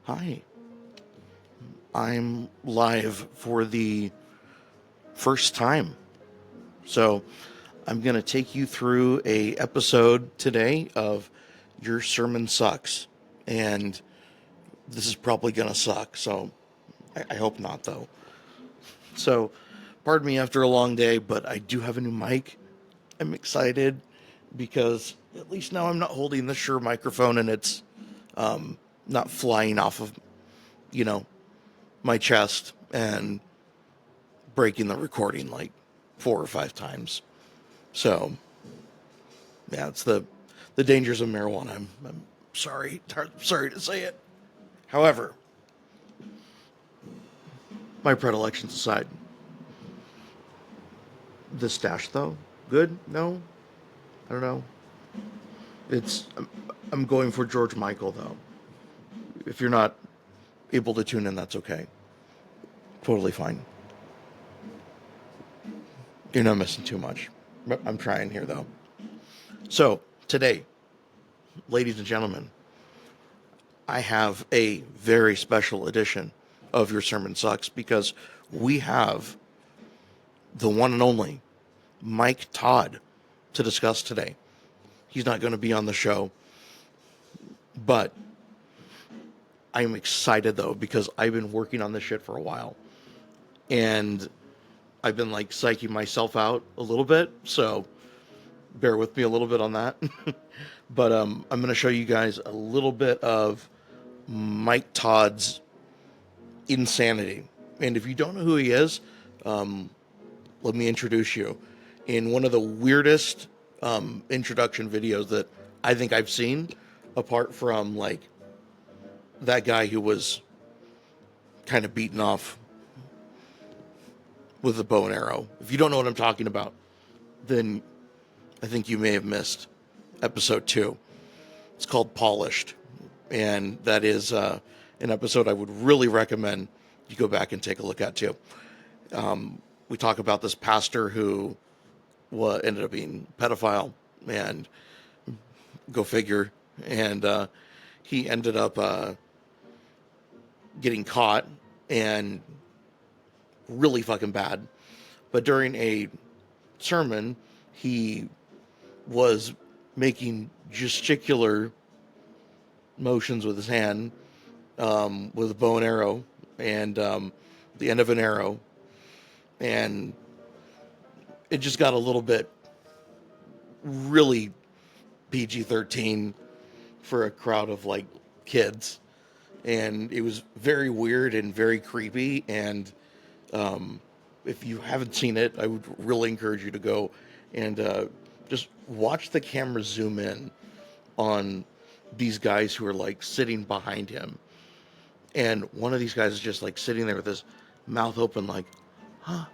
Hi, I'm live for the first time. So I'm going to take you through a episode today of Your Sermon Sucks. And this is probably going to suck, so I hope not, though. So pardon me after a long day, but I do have a new mic. I'm excited because at least now I'm not holding the Shure microphone and it's not flying off of, you know, my chest and breaking the recording like 4 or 5 times. So, yeah, it's the dangers of marijuana. I'm sorry to say it. However, my predilections aside, the stash though, good? No, I don't know. I'm going for George Michael though. If you're not able to tune in, that's okay. Totally fine. You're not missing too much. I'm trying here though. So today, ladies and gentlemen, I have a very special edition of Your Sermon Sucks because we have the one and only Mike Todd to discuss today. He's not going to be on the show, but I'm excited though because I've been working on this shit for a while and I've been like psyching myself out a little bit, so bear with me a little bit on that. But I'm going to show you guys a little bit of Mike Todd's insanity. And if you don't know who he is, let me introduce you. In one of the weirdest introduction videos that I think I've seen, apart from like that guy who was kind of beaten off with a bow and arrow. If you don't know what I'm talking about, then I think you may have missed episode 2. It's called Polished. And that is an episode I would really recommend you go back and take a look at too. We talk about this pastor who ended up being a pedophile, and go figure. And he ended up getting caught and really fucking bad. But during a sermon, he was making gesticular motions with his hand with a bow and arrow and the end of an arrow, and it just got a little bit really PG-13 for a crowd of like kids, and it was very weird and very creepy. And if you haven't seen it, I would really encourage you to go and just watch the camera zoom in on these guys who are like sitting behind him. And one of these guys is just like sitting there with his mouth open, like, huh?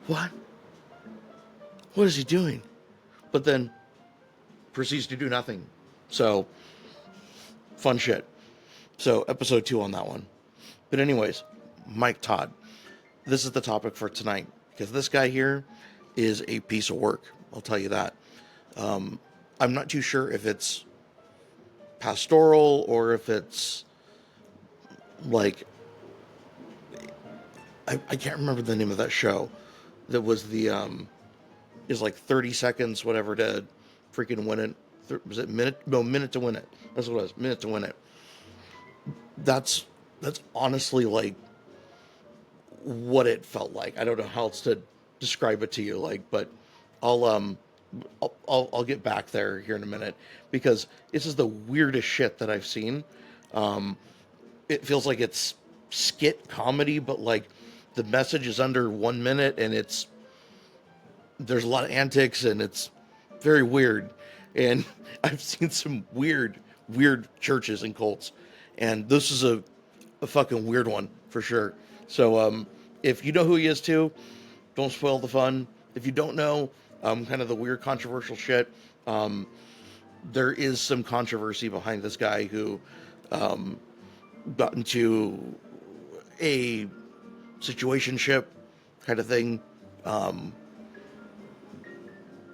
What? What is he doing? But then proceeds to do nothing. So, fun shit. So, episode 2 on that one. But, anyways, Mike Todd. This is the topic for tonight because this guy here is a piece of work. I'll tell you that. I'm not too sure if it's pastoral or if it's like I can't remember the name of that show that was the is like 30 seconds whatever to freaking win it. Was it minute to win it? That's what it was. Minute to win it. That's honestly like what it felt like. I don't know how else to describe it to you, like, but I'll get back there here in a minute because this is the weirdest shit that I've seen. It feels like it's skit comedy, but like the message is under 1 minute and there's a lot of antics and it's very weird. And I've seen some weird churches and cults, and this is a fucking weird one for sure. So if you know who he is too, don't spoil the fun. If you don't know kind of the weird controversial shit, there is some controversy behind this guy who got into a situationship kind of thing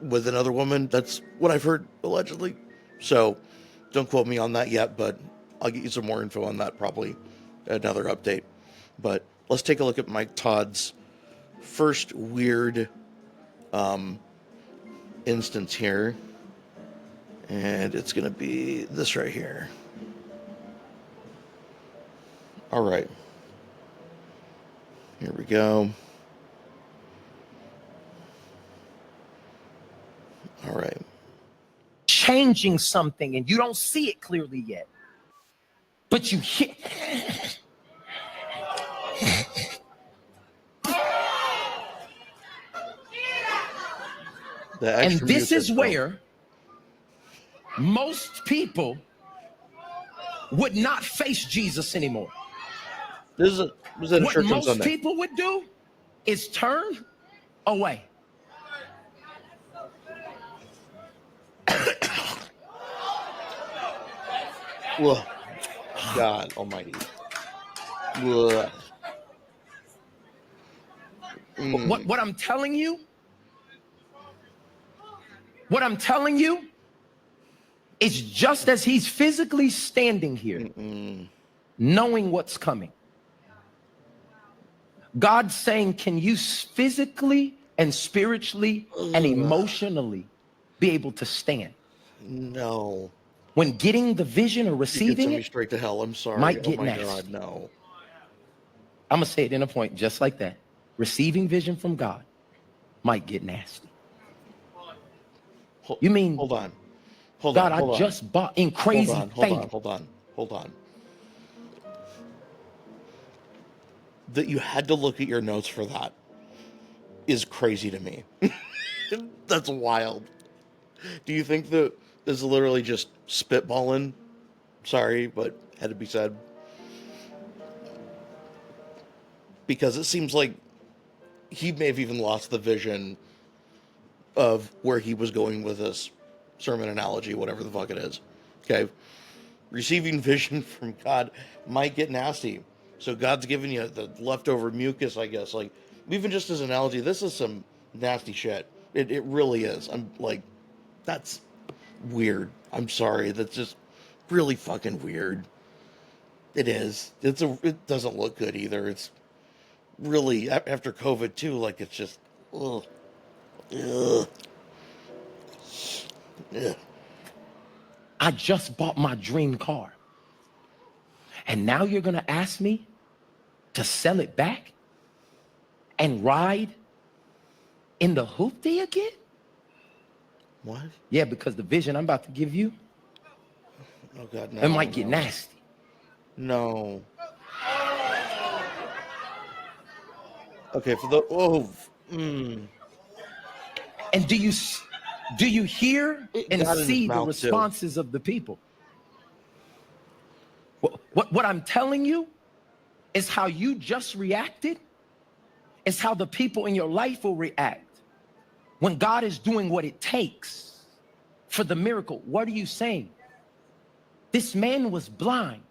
with another woman. That's what I've heard allegedly. So don't quote me on that yet, but I'll get you some more info on that, probably another update. But let's take a look at Mike Todd's first weird instance here. And it's going to be this right here. All right. Here we go. All right. Changing something and you don't see it clearly yet, but you hear. And this is where most people would not face Jesus anymore. What most people would do is turn away. Ugh. God almighty. Ugh. What I'm telling you, is just as he's physically standing here, knowing what's coming, God's saying, can you physically and spiritually and emotionally be able to stand? No. When getting the vision or receiving it straight to hell. I'm sorry. Might get nasty. God, no. I'm gonna say it in a point just like that. Receiving vision from God might get nasty. You mean? Hold on. God, I just bought in crazy faith. Hold on. That you had to look at your notes for that is crazy to me. That's wild. Do you think that this is literally just spitballing? Sorry, but had to be said. Because it seems like he may have even lost the vision of where he was going with this sermon analogy, whatever the fuck it is. Okay. Receiving vision from God might get nasty. So God's giving you the leftover mucus, I guess. Like, even just as an analogy, this is some nasty shit. It really is. I'm like, that's weird. I'm sorry. That's just really fucking weird. It is. It doesn't look good either. It's really, after COVID too, like, it's just, ugh. Ugh. Ugh. I just bought my dream car. And now you're going to ask me to sell it back and ride in the hoopty again? What? Yeah, because the vision I'm about to give you, oh God, no, it might get nasty. No. Okay, for the And do you hear and see the responses of the people? What I'm telling you is how you just reacted is how the people in your life will react when God is doing what it takes for the miracle. What are you saying? This man was blind,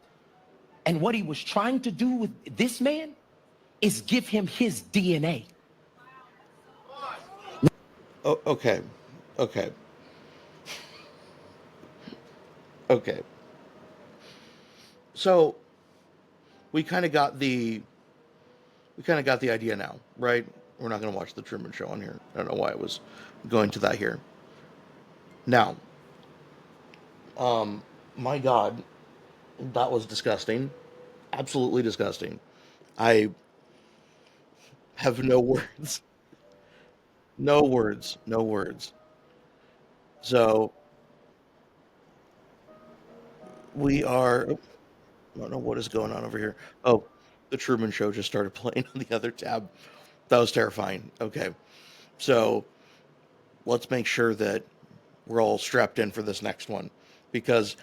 and what he was trying to do with this man is give him his DNA. Oh, okay. So we kind of got the idea now, right? We're not going to watch the Truman Show on here. I don't know why I was going to that here. Now, my God, that was disgusting. Absolutely disgusting. I have no words. No words. So we are. I don't know what is going on over here. Oh, the Truman Show just started playing on the other tab. That was terrifying. Okay. So let's make sure that we're all strapped in for this next one, because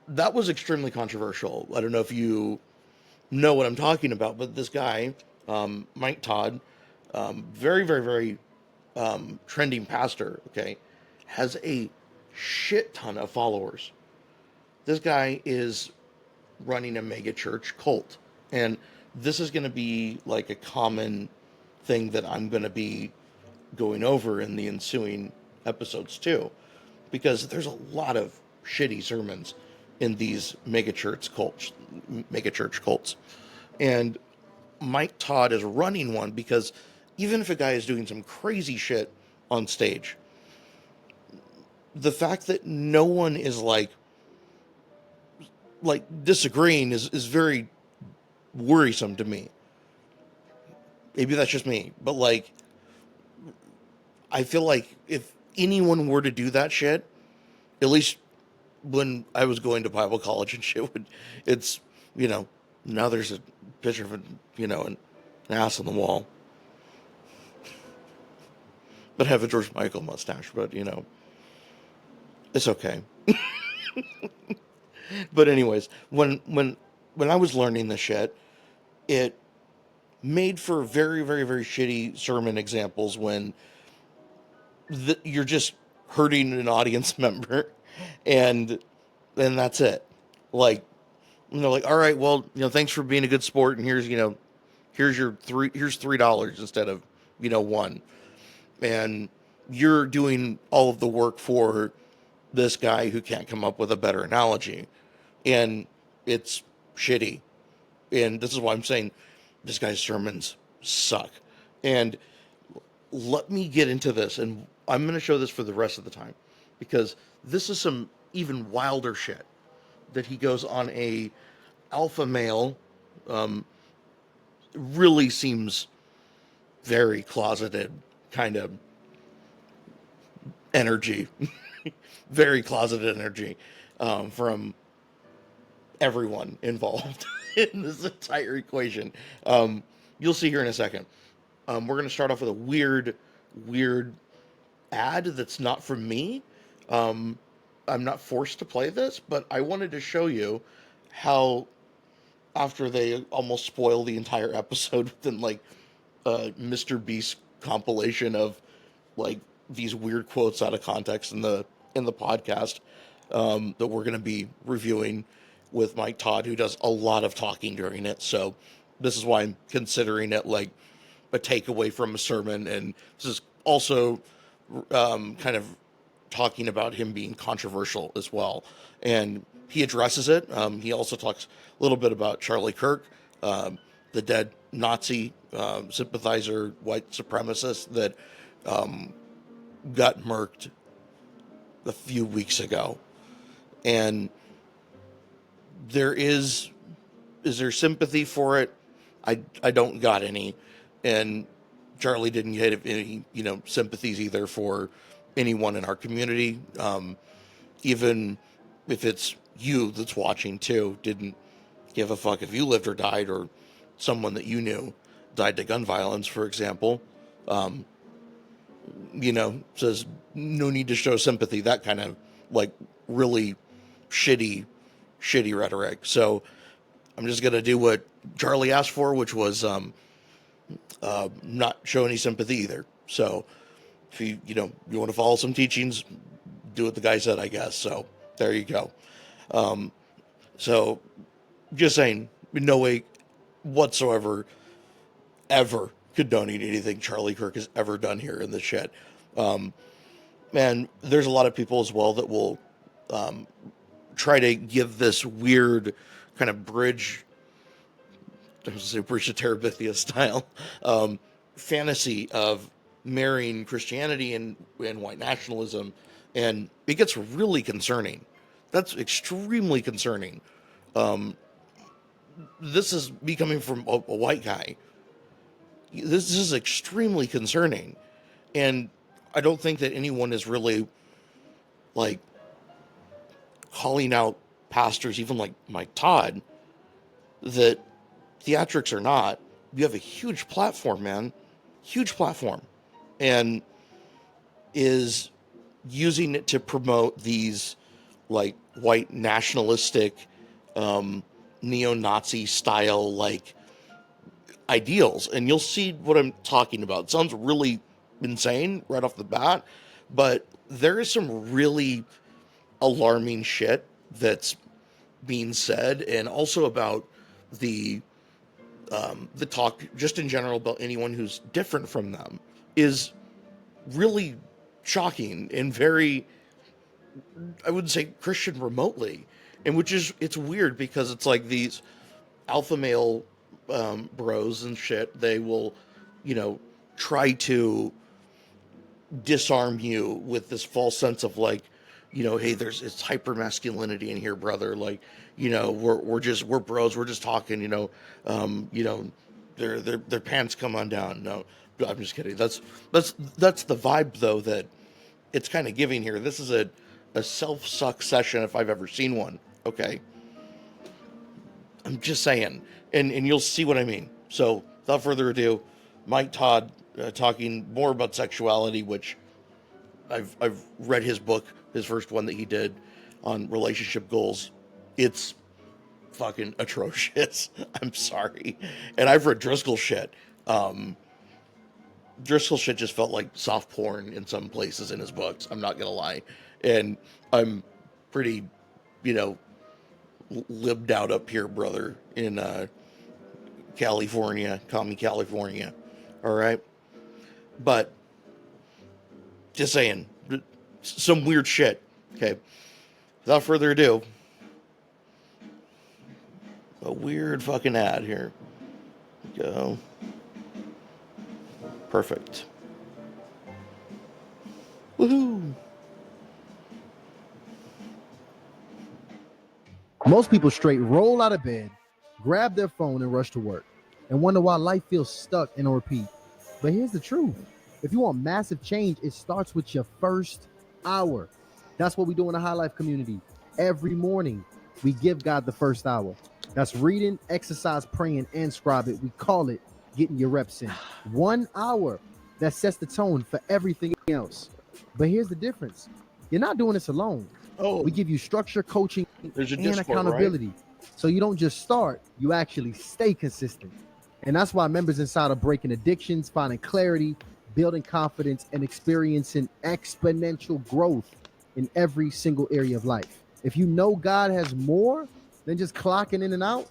that was extremely controversial. I don't know if you know what I'm talking about, but this guy, Mike Todd, very, very, very trending pastor, okay, has a shit ton of followers. This guy is running a mega church cult. And this is going to be like a common thing that I'm going to be going over in the ensuing episodes too, because there's a lot of shitty sermons in these mega church cults. And Mike Todd is running one because even if a guy is doing some crazy shit on stage, the fact that no one is like disagreeing is very worrisome to me. Maybe that's just me, but like I feel like if anyone were to do that shit, at least when I was going to Bible college and shit, it's you know now there's a picture of an ass on the wall, but have a George Michael mustache, but it's okay. But anyways, when I was learning this shit, it made for very, very, very shitty sermon examples when you're just hurting an audience member, and then that's it. Like, like, all right, well, thanks for being a good sport, and here's $3 instead of one, and you're doing all of the work for this guy who can't come up with a better analogy, and it's shitty. And this is why I'm saying this guy's sermons suck. And let me get into this, and I'm going to show this for the rest of the time because this is some even wilder shit that he goes on a alpha male. Really seems very closeted kind of energy, very closeted energy from everyone involved in this entire equation. You'll see here in a second. We're going to start off with a weird ad that's not from me. I'm not forced to play this, but I wanted to show you how, after they almost spoil the entire episode within like Mr. Beast compilation of like these weird quotes out of context in the podcast that we're going to be reviewing with Mike Todd, who does a lot of talking during it. So this is why I'm considering it like a takeaway from a sermon, and this is also kind of talking about him being controversial as well. And he addresses it. He also talks a little bit about Charlie Kirk, the dead Nazi sympathizer, white supremacist that got murked a few weeks ago. And is there sympathy for it? I don't got any. And Charlie didn't get any, sympathies either for anyone in our community. Even if it's you that's watching too, didn't give a fuck if you lived or died, or someone that you knew died to gun violence, for example. Says no need to show sympathy, that kind of like really shitty rhetoric. So I'm just going to do what Charlie asked for, which was not show any sympathy either. So if you want to follow some teachings, do what the guy said, I guess. So there you go. So just saying, no way whatsoever ever condoning anything Charlie Kirk has ever done here in this shit. And there's a lot of people as well that will try to give this weird kind of bridge to Terabithia style fantasy of marrying Christianity and white nationalism, and it gets really concerning. That's extremely concerning. This is me coming from a white guy. This is extremely concerning, and I don't think that anyone is really like calling out pastors, even like Mike Todd, that theatrics or not, you have a huge platform, man, huge platform, and is using it to promote these like white nationalistic, neo-Nazi style like ideals. And you'll see what I'm talking about. It sounds really insane right off the bat, but there is some really alarming shit that's being said, and also about the talk just in general about anyone who's different from them is really shocking and very, I wouldn't say Christian remotely. And it's weird because it's like these alpha male bros and shit. They will, try to disarm you with this false sense of like, hey, it's hyper masculinity in here, brother. Like, we're bros. We're just talking. Their pants come on down. No, I'm just kidding. That's the vibe though that it's kind of giving here. This is a self-suck session if I've ever seen one. Okay, I'm just saying, and you'll see what I mean. So without further ado, Mike Todd talking more about sexuality, which I've read his book, his first one that he did on relationship goals. It's fucking atrocious. I'm sorry, and I've read Driscoll shit. Driscoll shit just felt like soft porn in some places in his books. I'm not gonna lie, and I'm pretty, you know, lived out up here, brother, in California. Call me California. All right, but just saying, some weird shit. Okay, without further ado, a weird fucking ad here. Go. Perfect. Woohoo! Most people straight roll out of bed, grab their phone, and rush to work, and wonder why life feels stuck and on repeat. But here's the truth. If you want massive change, it starts with your first hour. That's what we do in the High Life community. Every morning, we give God the first hour. That's reading, exercise, praying, and scribing. We call it getting your reps in. 1 hour that sets the tone for everything else. But here's the difference. You're not doing this alone. Oh, We give you structure, coaching, there's a and Discord, accountability. So you don't just start, you actually stay consistent. And that's why members inside are breaking addictions, finding clarity, building confidence, and experiencing exponential growth in every single area of life. If you know God has more than just clocking in and out,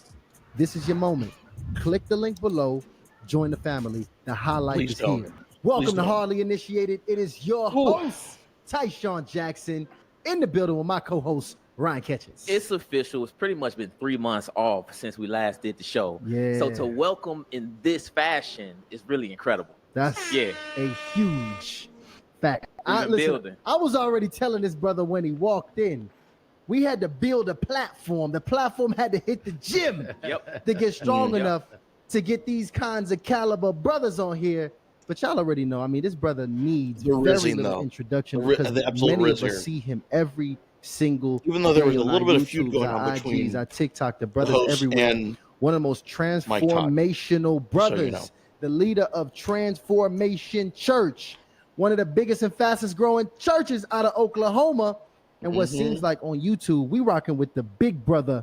this is your moment. Click the link below, join the family. The highlight Please is don't. here. Welcome Please to don't. Hardly Initiated. It is your host, Tyshawn Jackson, in the building with my co-host, Ryan Catchings. It's official. It's pretty much been 3 months off since we last did the show. Yeah. So to welcome in this fashion is really incredible. That's Yeah. a huge fact. We've been building. I was already telling this brother when he walked in, we had to build a platform. The platform had to hit the gym Yep. to get strong Yep. enough to get these kinds of caliber brothers on here. But y'all already know, I mean, this brother needs The very rizzing, little though. introduction The because absolute many of rizzer. us see him every single Even though there was day a on little our bit of feud YouTubes, going our on between IGs, our TikTok, the the brothers host everywhere. and One of the most Mike Todd. transformational brothers, know. the leader of Transformation Church, one of the biggest and fastest growing churches out of Oklahoma. And what seems like on YouTube, we rocking with the big brother,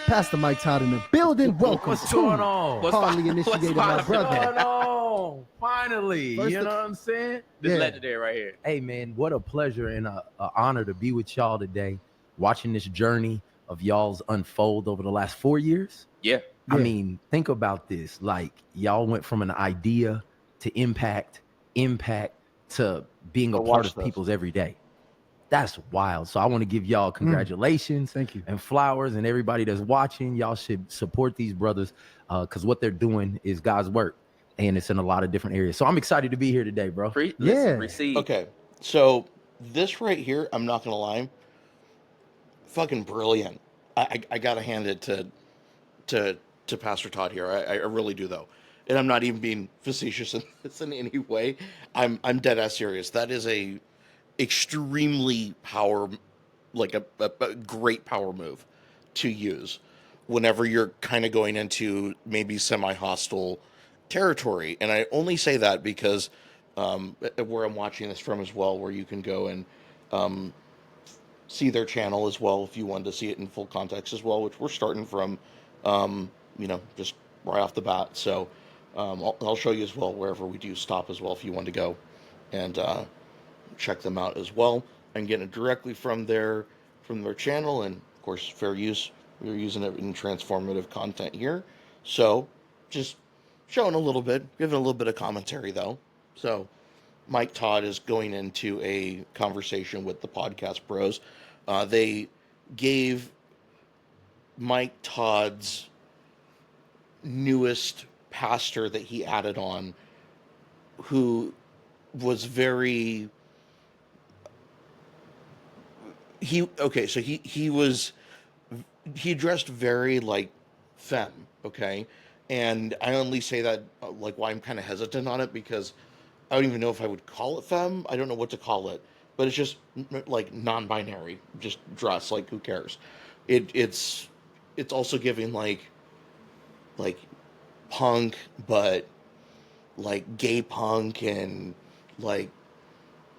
Pastor Mike Todd in the building. Welcome What's to going on? Hardly Initiated, my What's brother. What's going on? Finally, First you of- know what I'm saying? This Yeah. legendary right here. Hey, man, what a pleasure and a honor to be with y'all today, watching this journey of y'all's unfold over the last 4 years. Yeah. I Yeah. mean, think about this. Like, y'all went from an idea to impact to being a Go part watch of this. people's everyday. That's wild. So I want to give y'all congratulations. Thank you. And flowers, and everybody that's watching. Y'all should support these brothers because what they're doing is God's work, and it's in a lot of different areas. So I'm excited to be here today, bro. Yeah. Listen, receive. Okay, so this right here, I'm not gonna lie, fucking brilliant. I gotta hand it to Pastor Todd here. I really do though, and I'm not even being facetious in this in any way. I'm dead ass serious. That is a extremely like a great power move to use whenever you're kind of going into maybe semi-hostile territory. And I only say that because where I'm watching this from as well, where you can go and see their channel as well if you wanted to see it in full context as well, which we're starting from, just right off the bat. So I'll show you as well wherever we do stop as well if you want to go and check them out as well. I'm getting it directly from their channel, and of course, fair use. We're using it in transformative content here, so just showing a little bit, giving a little bit of commentary though. So, Mike Todd is going into a conversation with the podcast bros. They gave Mike Todd's newest pastor that he added on, who was very he dressed very like femme, okay? And I only say that like why I'm kind of hesitant on it, because I don't even know if I would call it femme. I don't know what to call it, but it's just like non-binary, just dress. Like who cares? It's also giving like punk, but like gay punk, and like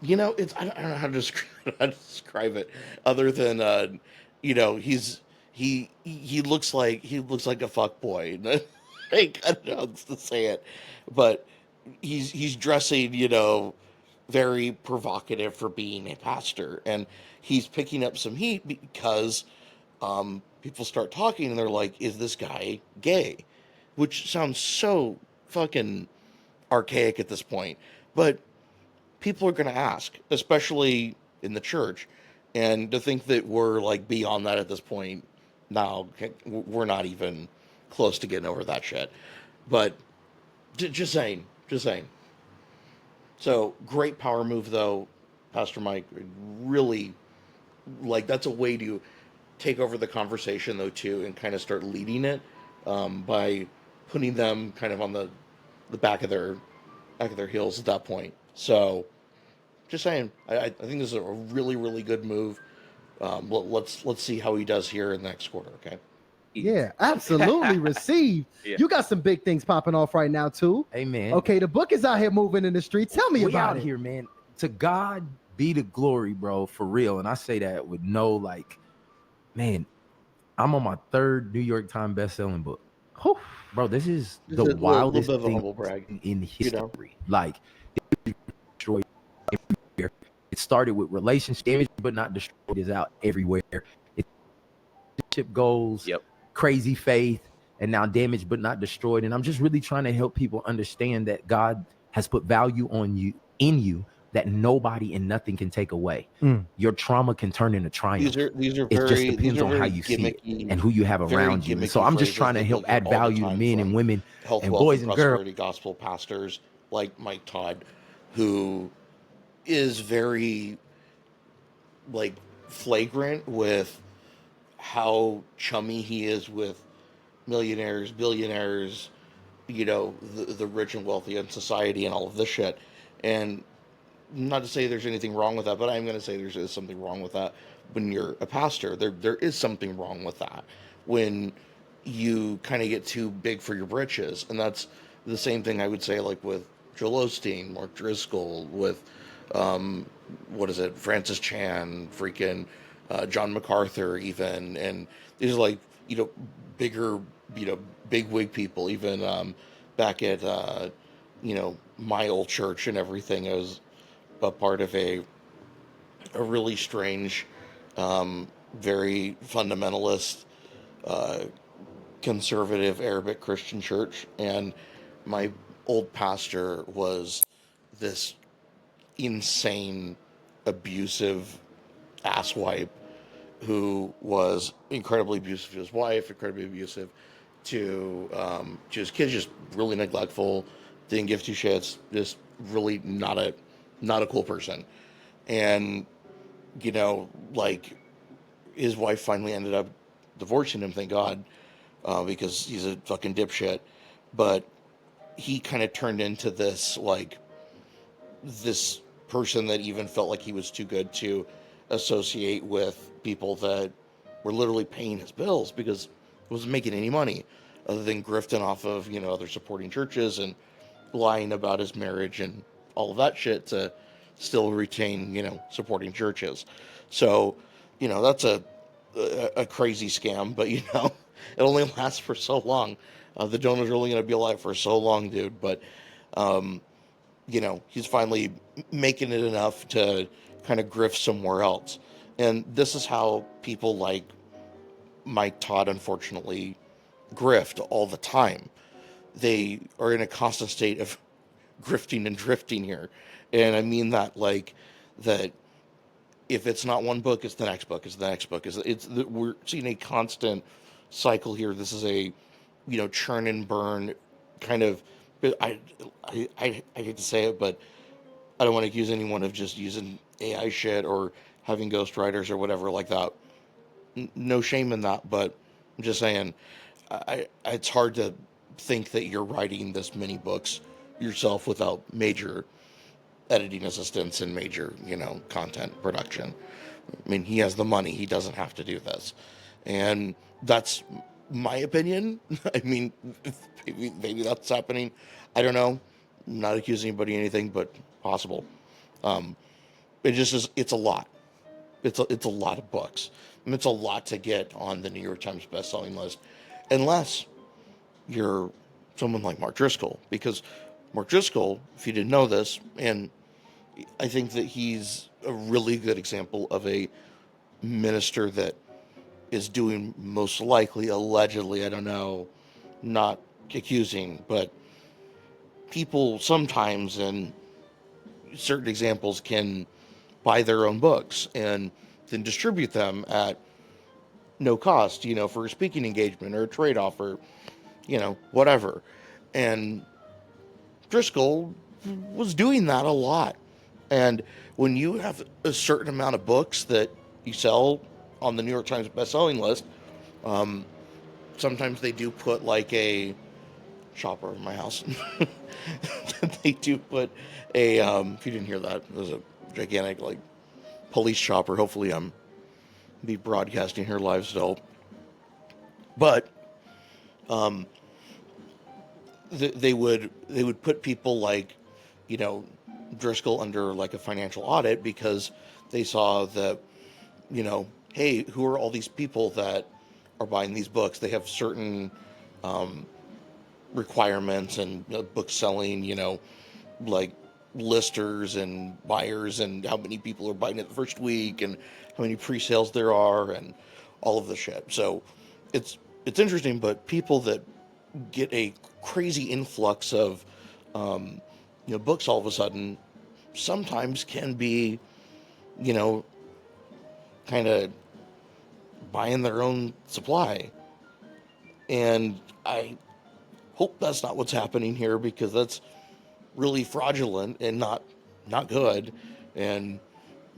it's I don't know how to describe, how to describe it other than he looks like a fuck boy. I don't know how to say it, but he's dressing very provocative for being a pastor, and he's picking up some heat because people start talking and they're like, is this guy gay? Which sounds so fucking archaic at this point, but people are going to ask, especially in the church. And to think that we're like beyond that at this point, now we're not even close to getting over that shit. But just saying, just saying. So great power move though, Pastor Mike. Really, like that's a way to take over the conversation though too, and kind of start leading it by putting them kind of on the back of their heels at that point. So just saying, I think this is a really, really good move. Let's see how he does here in the next quarter. Okay. Yeah, absolutely. Receive. Yeah. You got some big things popping off right now too. Amen. Okay, the book is out here moving in the streets. Tell me We about out it. here, man. To God be the glory, bro, for real. And I say that with no man, I'm on my 3rd New York Times best-selling book. Whew. Bro, this is Just the a little wildest bit of a thing humble brag, in you know. history. Like, it destroyed everywhere. It started with relationship damage, but not destroyed, is out everywhere. It's relationship goals, Yep. crazy faith, and now damaged but not destroyed. And I'm just really trying to help people understand that God has put value in you that nobody and nothing can take away. Your trauma can turn into triumph. These are It just very depends on how very you see it gimmicky, and who you have very around you. And so gimmicky I'm just phrases trying to that help you'll hear add all the value to time men and from women health, and wealth, boys and and girls. prosperity gospel pastors like Mike Todd, who is very like flagrant with how chummy he is with millionaires, billionaires, the rich and wealthy in society and all of this shit. And not to say there's anything wrong with that, but I'm going to say there's something wrong with that when you're a pastor. There is something wrong with that when you kind of get too big for your britches. And that's the same thing I would say like with Joel Osteen, Mark Driscoll, with what is it, Francis Chan, freaking John MacArthur, even, and these are like bigger big wig people. Even back at my old church and everything, I was a part of a really strange, very fundamentalist, conservative Arabic Christian church, and my old pastor was this insane, abusive asswipe who was incredibly abusive to his wife, incredibly abusive to his kids, just really neglectful, didn't give two shits, just really not a cool person. And like his wife finally ended up divorcing him, thank God, because he's a fucking dipshit. But he kind of turned into this person that even felt like he was too good to associate with people that were literally paying his bills, because he wasn't making any money other than grifting off of other supporting churches and lying about his marriage and all of that shit to still retain supporting churches. So that's a crazy scam, but it only lasts for so long. The donor's are only going to be alive for so long, dude. But he's finally making it enough to kind of grift somewhere else. And this is how people like Mike Todd, unfortunately, grift all the time. They are in a constant state of grifting and drifting here. And I mean that like that if it's not one book, it's the next book, it's the next book. We're seeing a constant cycle here. This is a, churn and burn kind of. I hate to say it, but I don't want to accuse anyone of just using AI shit or having ghostwriters or whatever like that. No shame in that, but I'm just saying, it's hard to think that you're writing this many books yourself without major editing assistance and major, content production. I mean, he has the money. He doesn't have to do this. And that's my opinion. I mean, maybe that's happening. I don't know. I'm not accusing anybody of anything, but possible. It just is, it's a lot. It's a lot of books. And it's a lot to get on the New York Times bestselling list. Unless you're someone like Mark Driscoll. Because Mark Driscoll, if you didn't know this, and I think that he's a really good example of a minister that is doing, most likely, allegedly, I don't know, not accusing, but people sometimes, in certain examples, can buy their own books and then distribute them at no cost, for a speaking engagement or a trade offer, whatever. And Driscoll was doing that a lot. And when you have a certain amount of books that you sell on the New York Times bestselling list, sometimes they do put like a chopper in my house. They do put a, if you didn't hear that, there's a gigantic like police chopper. Hopefully I'm be broadcasting here live still. But they would put people like, Driscoll under like a financial audit because they saw that, hey, who are all these people that are buying these books? They have certain requirements and book selling, like listers and buyers and how many people are buying it the first week and how many pre-sales there are and all of the shit. So it's interesting, but people that get a crazy influx of books all of a sudden sometimes can be, kind of buying their own supply. And I hope that's not what's happening here, because that's really fraudulent and not good. And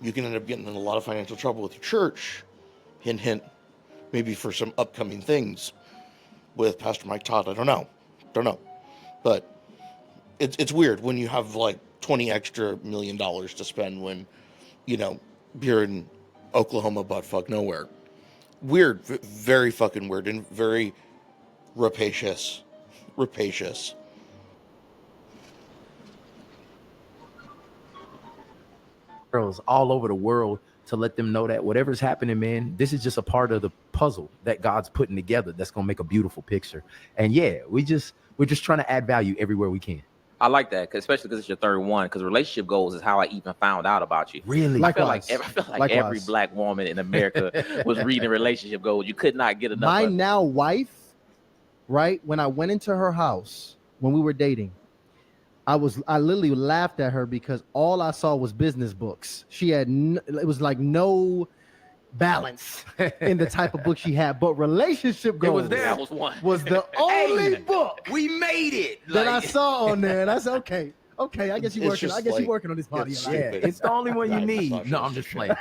you can end up getting in a lot of financial trouble with your church. Hint, hint, maybe for some upcoming things with Pastor Mike Todd. I don't know. But it's weird when you have like $20 extra million to spend when, you're in Oklahoma buttfuck nowhere. Weird, very fucking weird, and very rapacious. Girls all over the world to let them know that whatever's happening, man, this is just a part of the puzzle that God's putting together that's gonna make a beautiful picture. And yeah, we're just trying to add value everywhere we can. I like that, especially because it's your third one. Because relationship goals is how I even found out about you. Really? I feel like every black woman in America was reading relationship goals. You could not get enough. My now wife, right? When I went into her house when we were dating, I literally laughed at her because all I saw was business books. She had it was like no balance in the type of book she had, but relationship goals was there. That was one. Was the only book we made it that I saw on there, and I said, okay, I guess you're working. I guess you're working on this body. Yeah, it's the only one you need. No, I'm just playing.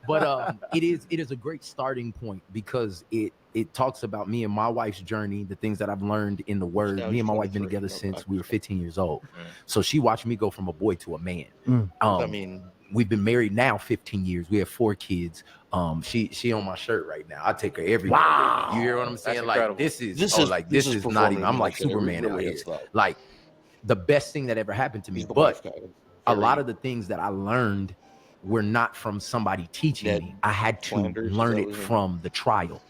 But it is a great starting point because it talks about me and my wife's journey, the things that I've learned in the Word. Me and my wife been together since we were 15 years old. So she watched me go from a boy to a man. I mean, we've been married now 15 years. We have 4 kids. She on my shirt right now. I take her everywhere. Wow. You hear what I'm saying? That's like incredible. this is not even. I'm like Superman out here. Like the best thing that ever happened to me. But a lot of the things that I learned were not from somebody teaching me. I had to learn it from the trial.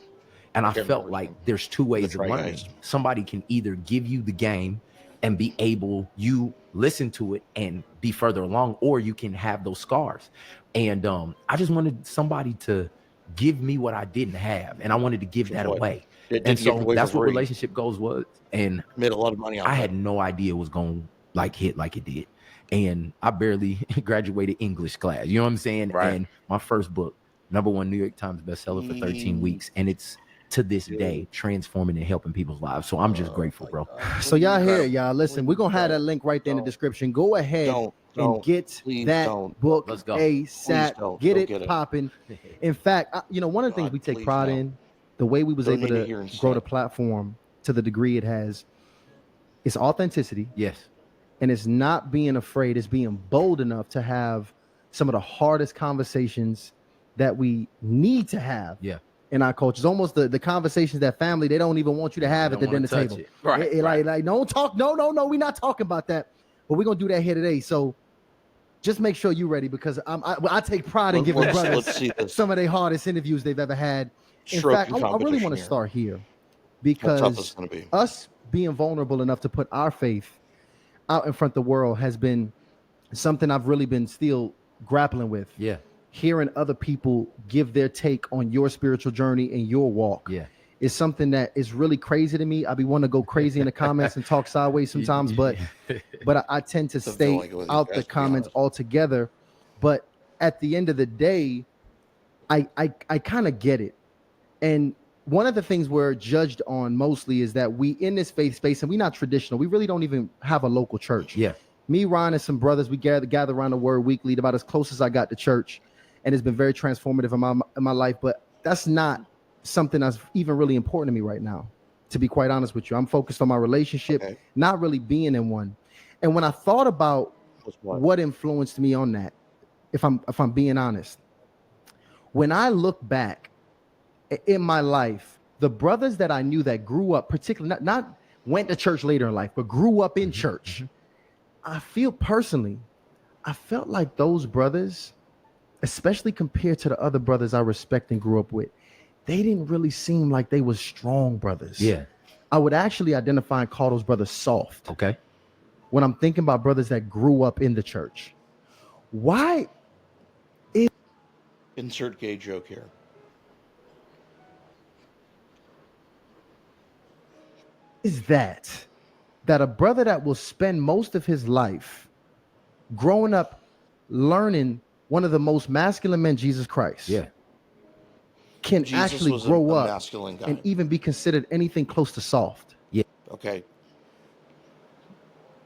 And I felt like there's 2 ways of learning. Somebody can either give you the game and be able, you listen to it and be further along, or you can have those scars. And I just wanted somebody to give me what I didn't have, and I wanted to give that away. And so that's what relationship goals was. And made a lot of money out I had no idea it was going to like hit like it did. and I barely graduated English class. You know what I'm saying? Right. And my first book, #1 New York Times bestseller for 13 weeks. And it's to this day transforming and helping people's lives. So I'm just grateful, bro. So y'all hear, Incredible. y'all listen, we're gonna have that link right there in the description. Go ahead and get that book Let's go. ASAP. Get it popping. In fact, one of the things we take pride in, the way we was able to grow the platform to the degree it has, is authenticity. Yes. And it's not being afraid, it's being bold enough to have some of the hardest conversations that we need to have. Yeah. In our culture. It's almost the conversations that family, they don't even want you to have at the dinner table. Right. Like, don't talk. No, we're not talking about that. But we're gonna do that here today. So just make sure you're ready, because I take pride in giving brothers some of their hardest interviews they've ever had. In fact, I really want to start here, because us being vulnerable enough to put our faith out in front of the world has been something I've really been still grappling with. Yeah. Hearing other people give their take on your spiritual journey and your walk is something that is really crazy to me. I be wanting to go crazy in the comments and talk sideways sometimes, but I tend to stay out the comments altogether. But at the end of the day, I kind of get it. And one of the things we're judged on mostly is that we in this faith space, and we're not traditional. We really don't even have a local church. Yeah. Me, Ryan, and some brothers, we gather around the word weekly, about as close as I got to church. And it's been very transformative in my life. But that's not something that's even really important to me right now, to be quite honest with you. I'm focused on my relationship, not really being in one. And when I thought about what influenced me on that, if I'm being honest, when I look back in my life, the brothers that I knew that grew up, particularly not went to church later in life, but grew up in church, I felt like those brothers, especially compared to the other brothers I respect and grew up with, they didn't really seem like they were strong brothers. Yeah. I would actually identify and call those brothers soft. Okay. When I'm thinking about brothers that grew up in the church. Why insert gay joke here? Is that a brother that will spend most of his life growing up learning one of the most masculine men, Jesus Christ, can actually grow up and even be considered anything close to soft? Yeah. Okay.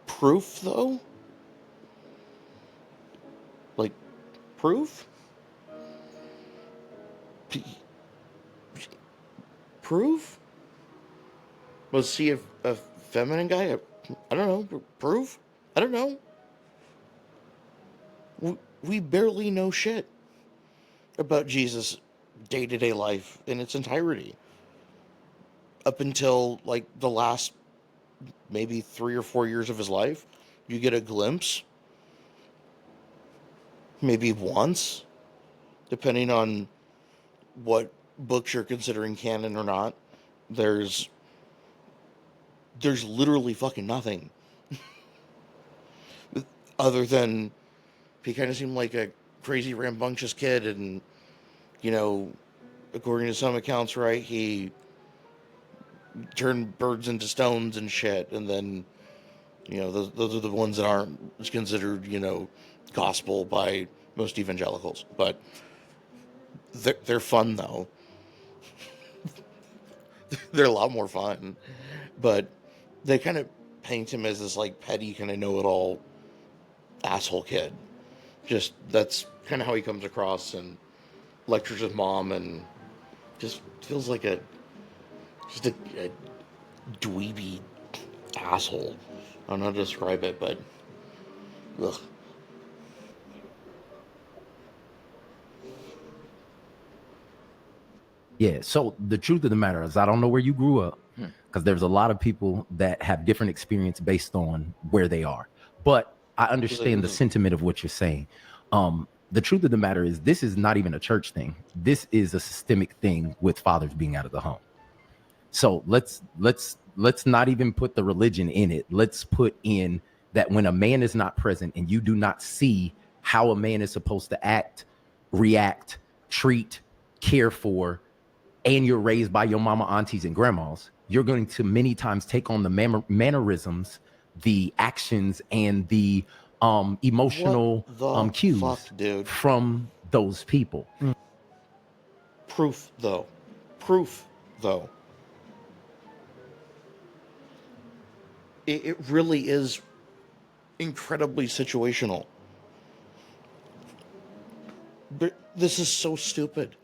Proof, though? Like, proof? Proof? Was he a feminine guy? I don't know. Proof? I don't know. We barely know shit about Jesus' day-to-day life in its entirety. Up until, like, the last maybe 3 or 4 years of his life, you get a glimpse. Maybe once, depending on what books you're considering canon or not. There's literally fucking nothing. Other than he kind of seemed like a crazy, rambunctious kid, and, according to some accounts, right, he turned birds into stones and shit, and then, those are the ones that aren't considered, gospel by most evangelicals. But they're fun, though. They're a lot more fun. But they kind of paint him as this, like, petty, kind of know-it-all asshole kid. Just, that's kind of how he comes across, and lectures his mom, and just feels like a dweeby asshole. I don't know how to describe it, but ugh. Yeah, so the truth of the matter is I don't know where you grew up, because there's a lot of people that have different experience based on where they are. But I understand the sentiment of what you're saying. The truth of the matter is this is not even a church thing. This is a systemic thing with fathers being out of the home. So let's not even put the religion in it. Let's put in that when a man is not present and you do not see how a man is supposed to act, react, treat, care for, and you're raised by your mama, aunties, and grandmas, you're going to many times take on the mannerisms, the actions, and the emotional What the cues fuck, dude? from those people. Proof, though. It really is incredibly situational. But this is so stupid.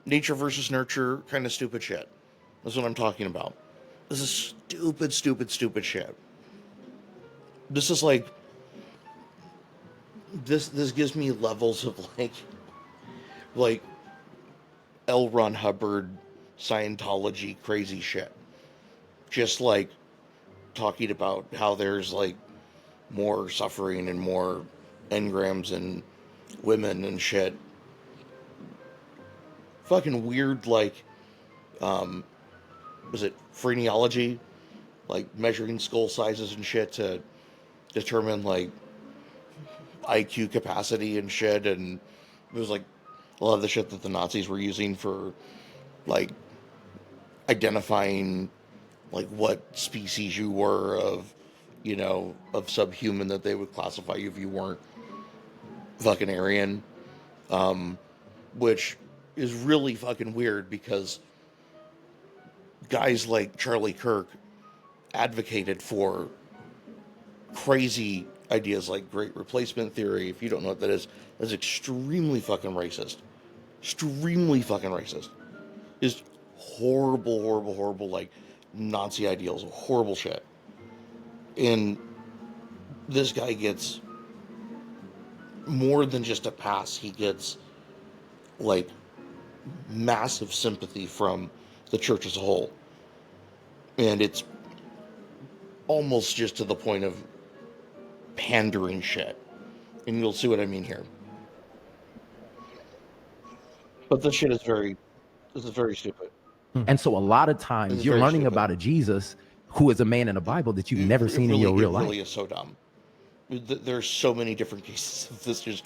Nature versus nurture kind of stupid shit. That's what I'm talking about. This is stupid shit. This is like this gives me levels of like L. Ron Hubbard Scientology crazy shit. Just like talking about how there's like more suffering and more engrams and women and shit. Fucking weird, like, was it phrenology? Like measuring skull sizes and shit to determine like IQ capacity and shit. And it was like a lot of the shit that the Nazis were using for like identifying like what species you were of, you know, of subhuman, that they would classify you if you weren't fucking Aryan. Which is really fucking weird because guys like Charlie Kirk advocated for crazy ideas like great replacement theory. If you don't know what that is, that's extremely fucking racist. Is horrible, like Nazi ideals, horrible shit. And this guy gets more than just a pass. He gets like massive sympathy from the church as a whole. And it's almost just to the point of pandering shit. And you'll see what I mean here. But this shit is very stupid. And so a lot of times you're learning about a Jesus who is a man in the Bible that you've never seen in your real life. It really is so dumb. There's so many different cases of this just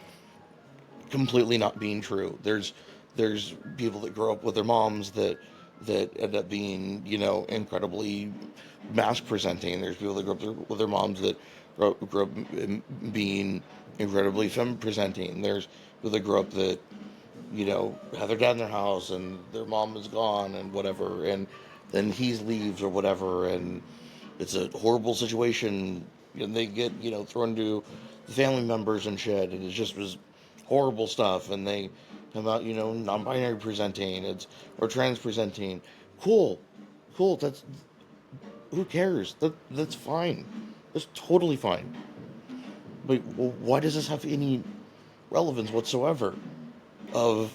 completely not being true. There's people that grow up with their moms that end up being, you know, incredibly mask presenting. There's people that grow up with their moms that grow up being incredibly femme presenting. There's people that grow up that, you know, have their dad in their house and their mom is gone and whatever, and then he leaves or whatever, and it's a horrible situation, and they get, you know, thrown to the family members and shit, and it just was horrible stuff. And they come out, you know, non-binary presenting, or trans presenting. Cool. That's, who cares? That's fine. That's totally fine. But why does this have any relevance whatsoever of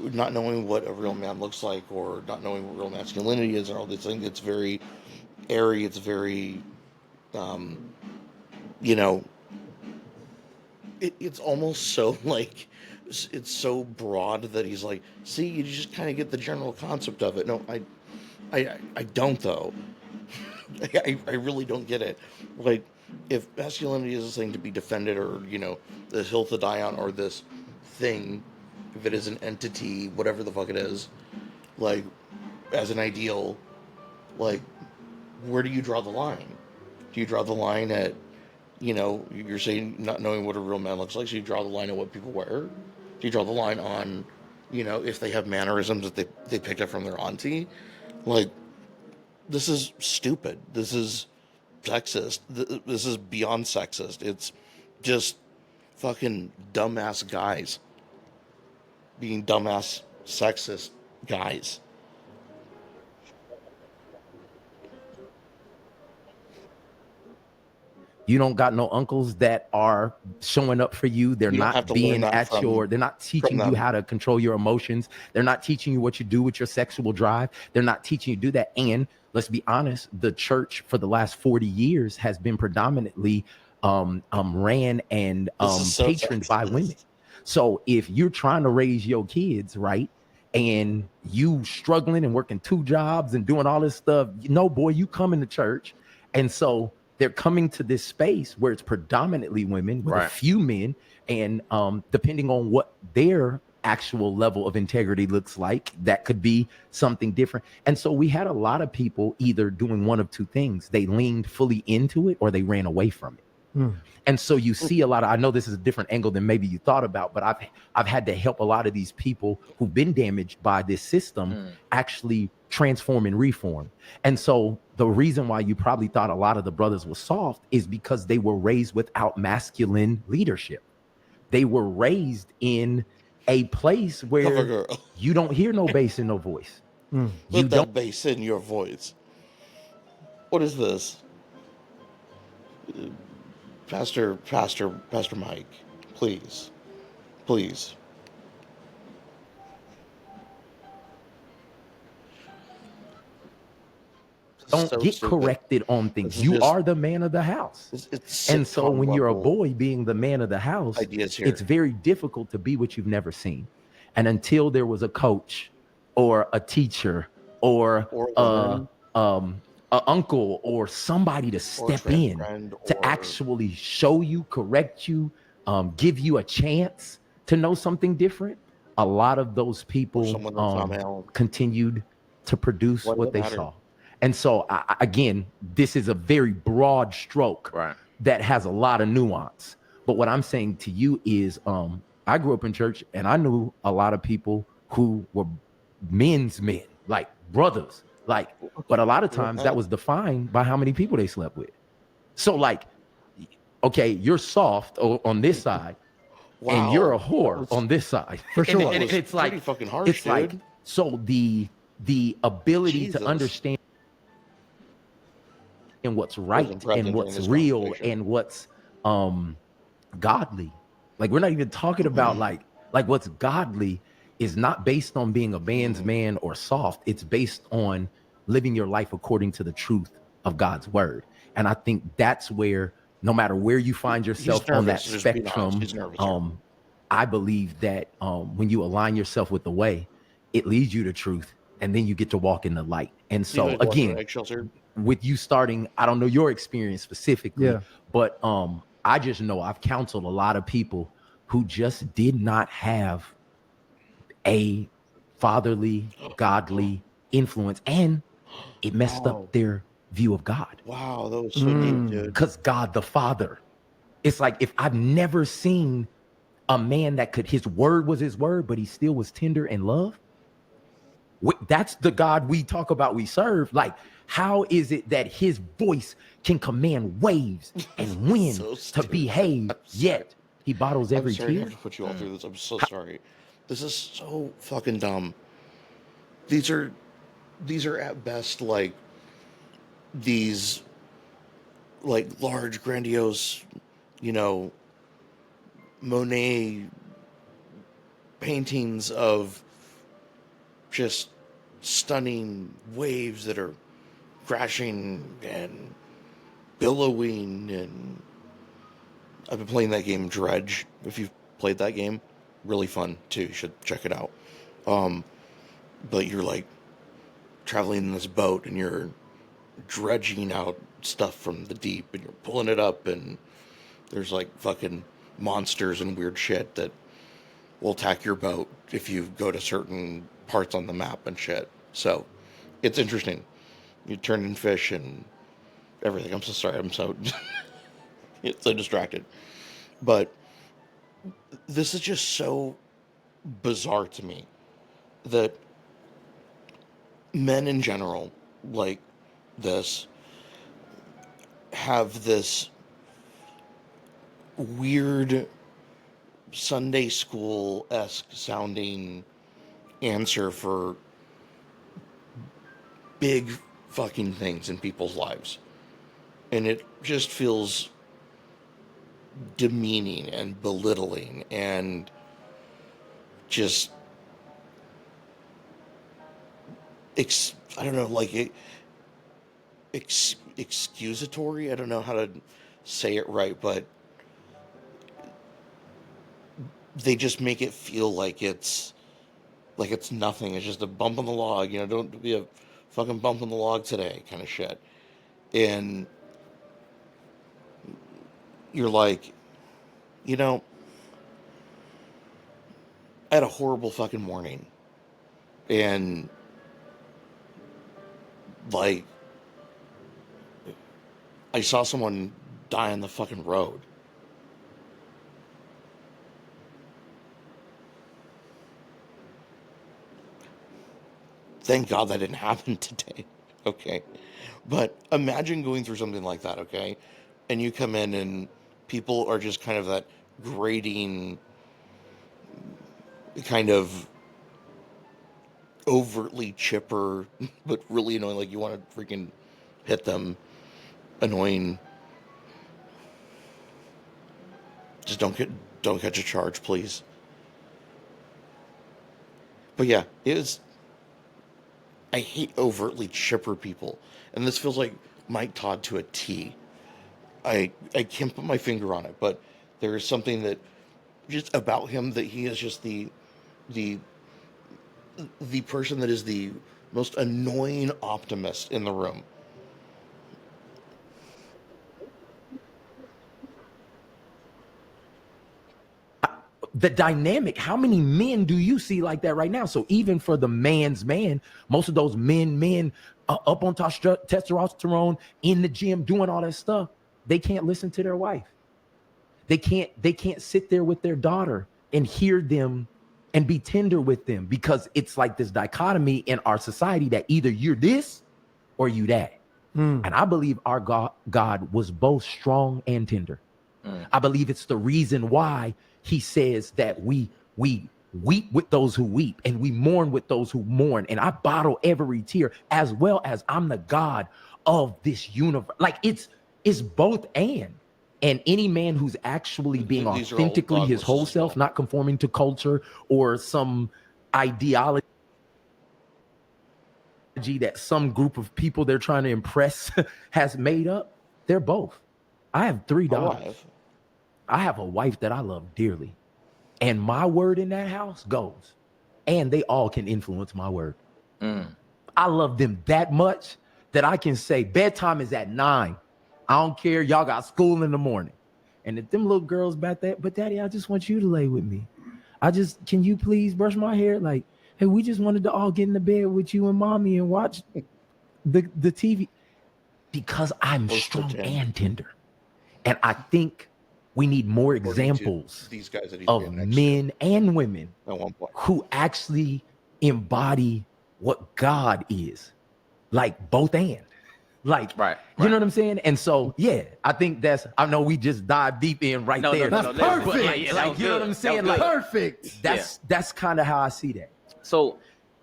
not knowing what a real man looks like, or not knowing what real masculinity is, and all these things? It's very airy. It's very, you know, it's almost so like, it's so broad that he's like, see, you just kind of get the general concept of it. No, I don't though. I really don't get it. Like, if masculinity is a thing to be defended, or, you know, this hill to die on, or this thing, if it is an entity, whatever the fuck it is, like, as an ideal, like, where do you draw the line? Do you draw the line at, you know, you're saying not knowing what a real man looks like, so you draw the line at what people wear? Do you draw the line on, you know, if they have mannerisms that they picked up from their auntie? Like, this is stupid. This is sexist. This is beyond sexist. It's just fucking dumbass guys being dumbass sexist guys. You don't got no uncles that are showing up for you. They're not being at your, they're not teaching you how to control your emotions. They're not teaching you what you do with your sexual drive. They're not teaching you to do that. And let's be honest, the church for the last 40 years has been predominantly ran and patroned by women. So if you're trying to raise your kids, right, and you struggling and working 2 jobs and doing all this stuff, you know, boy, you come into church. And so they're coming to this space where it's predominantly women with a few men, and depending on what their actual level of integrity looks like, that could be something different. And so we had a lot of people either doing one of two things. They leaned fully into it or they ran away from it. And so you see a lot of, I know this is a different angle than maybe you thought about, but I've had to help a lot of these people who've been damaged by this system actually transform and reform. And so the reason why you probably thought a lot of the brothers were soft is because they were raised without masculine leadership. They were raised in a place where you don't hear no bass in no voice. You Put don't that bass in your voice. What is this? Pastor Mike, please. don't So get stupid. corrected on things. You are the man of the house. It's And so when you're a sitcom-level boy being the man of the house, ideas here. it's very difficult to be what you've never seen. And until there was a coach or a teacher or a uncle or somebody to step in to actually show you, correct you, give you a chance to know something different, a lot of those people continued to produce what they saw. And so, again, this is a very broad stroke that has a lot of nuance. But what I'm saying to you is, I grew up in church and I knew a lot of people who were men's men, like brothers, like, but a lot of times that was defined by how many people they slept with. So, like, okay, you're soft on this side, and you're a whore on this side. For sure. And it's like, pretty fucking harsh, it's like, dude. so the ability to understand and what's right and what's real and what's godly. Like, we're not even talking about like what's godly is not based on being a man's man or soft. It's based on living your life according to the truth of God's word. And I think that's where, no matter where you find yourself on that spectrum, I believe that when you align yourself with the way, it leads you to truth, and then you get to walk in the light. And so again, with you starting, I don't know your experience specifically, but I just know I've counseled a lot of people who just did not have a fatherly, godly influence, and it messed up their view of God. Wow, that was so deep, dude. Because God the Father, it's like, if I've never seen a man that could, his word was his word, but he still was tender and love. That's the God we talk about, we serve. Like, how is it that his voice can command waves and wind to behave, yet he bottles every tear? I have tear? to put you all through this. I'm so sorry. This is so fucking dumb. These are at best like these like large, grandiose, Monet paintings of just stunning waves that are crashing and billowing. And I've been playing that game Dredge. If you've played that game, really fun too. You should check it out. But you're like traveling in this boat and you're dredging out stuff from the deep and you're pulling it up, and there's like fucking monsters and weird shit that will attack your boat if you go to certain parts on the map and shit. So it's interesting. You turn in fish and everything. I'm so sorry. I'm so so distracted. But this is just so bizarre to me that men in general, like this, have this weird Sunday school-esque sounding answer for big fucking things in people's lives. And it just feels demeaning and belittling and just I don't know, like excusatory. I don't know how to say it right, but they just make it feel like it's nothing. It's just a bump on the log, don't be a fucking bump on the log today kind of shit. And you're like, I had a horrible fucking morning. And like, I saw someone die on the fucking road. Thank God that didn't happen today. Okay. But imagine going through something like that, okay? And you come in and people are just kind of that grating, kind of overtly chipper, but really annoying, like you want to freaking hit them. Annoying. Just don't catch a charge, please. But yeah, I hate overtly chipper people. And this feels like Mike Todd to a T. I can't put my finger on it, but there is something that just about him, that he is just the person that is the most annoying optimist in the room. The dynamic, how many men do you see like that right now? So even for the man's man, most of those men up on testosterone in the gym doing all that stuff, they can't listen to their wife. They can't sit there with their daughter and hear them and be tender with them, because it's like this dichotomy in our society that either you're this or you that. And I believe our God was both strong and tender. I believe it's the reason why he says that we weep with those who weep and we mourn with those who mourn. And I bottle every tear, as well as I'm the God of this universe. Like it's both and. And any man who's actually being authentically his whole self, not conforming to culture or some ideology that some group of people they're trying to impress has made up, they're both. I have 3 daughters. I have a wife that I love dearly. And my word in that house goes. And they all can influence my word. I love them that much that I can say bedtime is at 9. I don't care. Y'all got school in the morning. And if them little girls about that, but daddy, I just want you to lay with me. Can you please brush my hair? Like, hey, we just wanted to all get in the bed with you and mommy and watch the TV. Because I'm strong and tender. And I think we need more examples of men and women who actually embody what God is. Like both and. Like, right. You know what I'm saying? And so, yeah, I think I know we just dive deep in there. That's perfect. Like, you know what I'm saying? Like, perfect. That's kind of how I see that. So,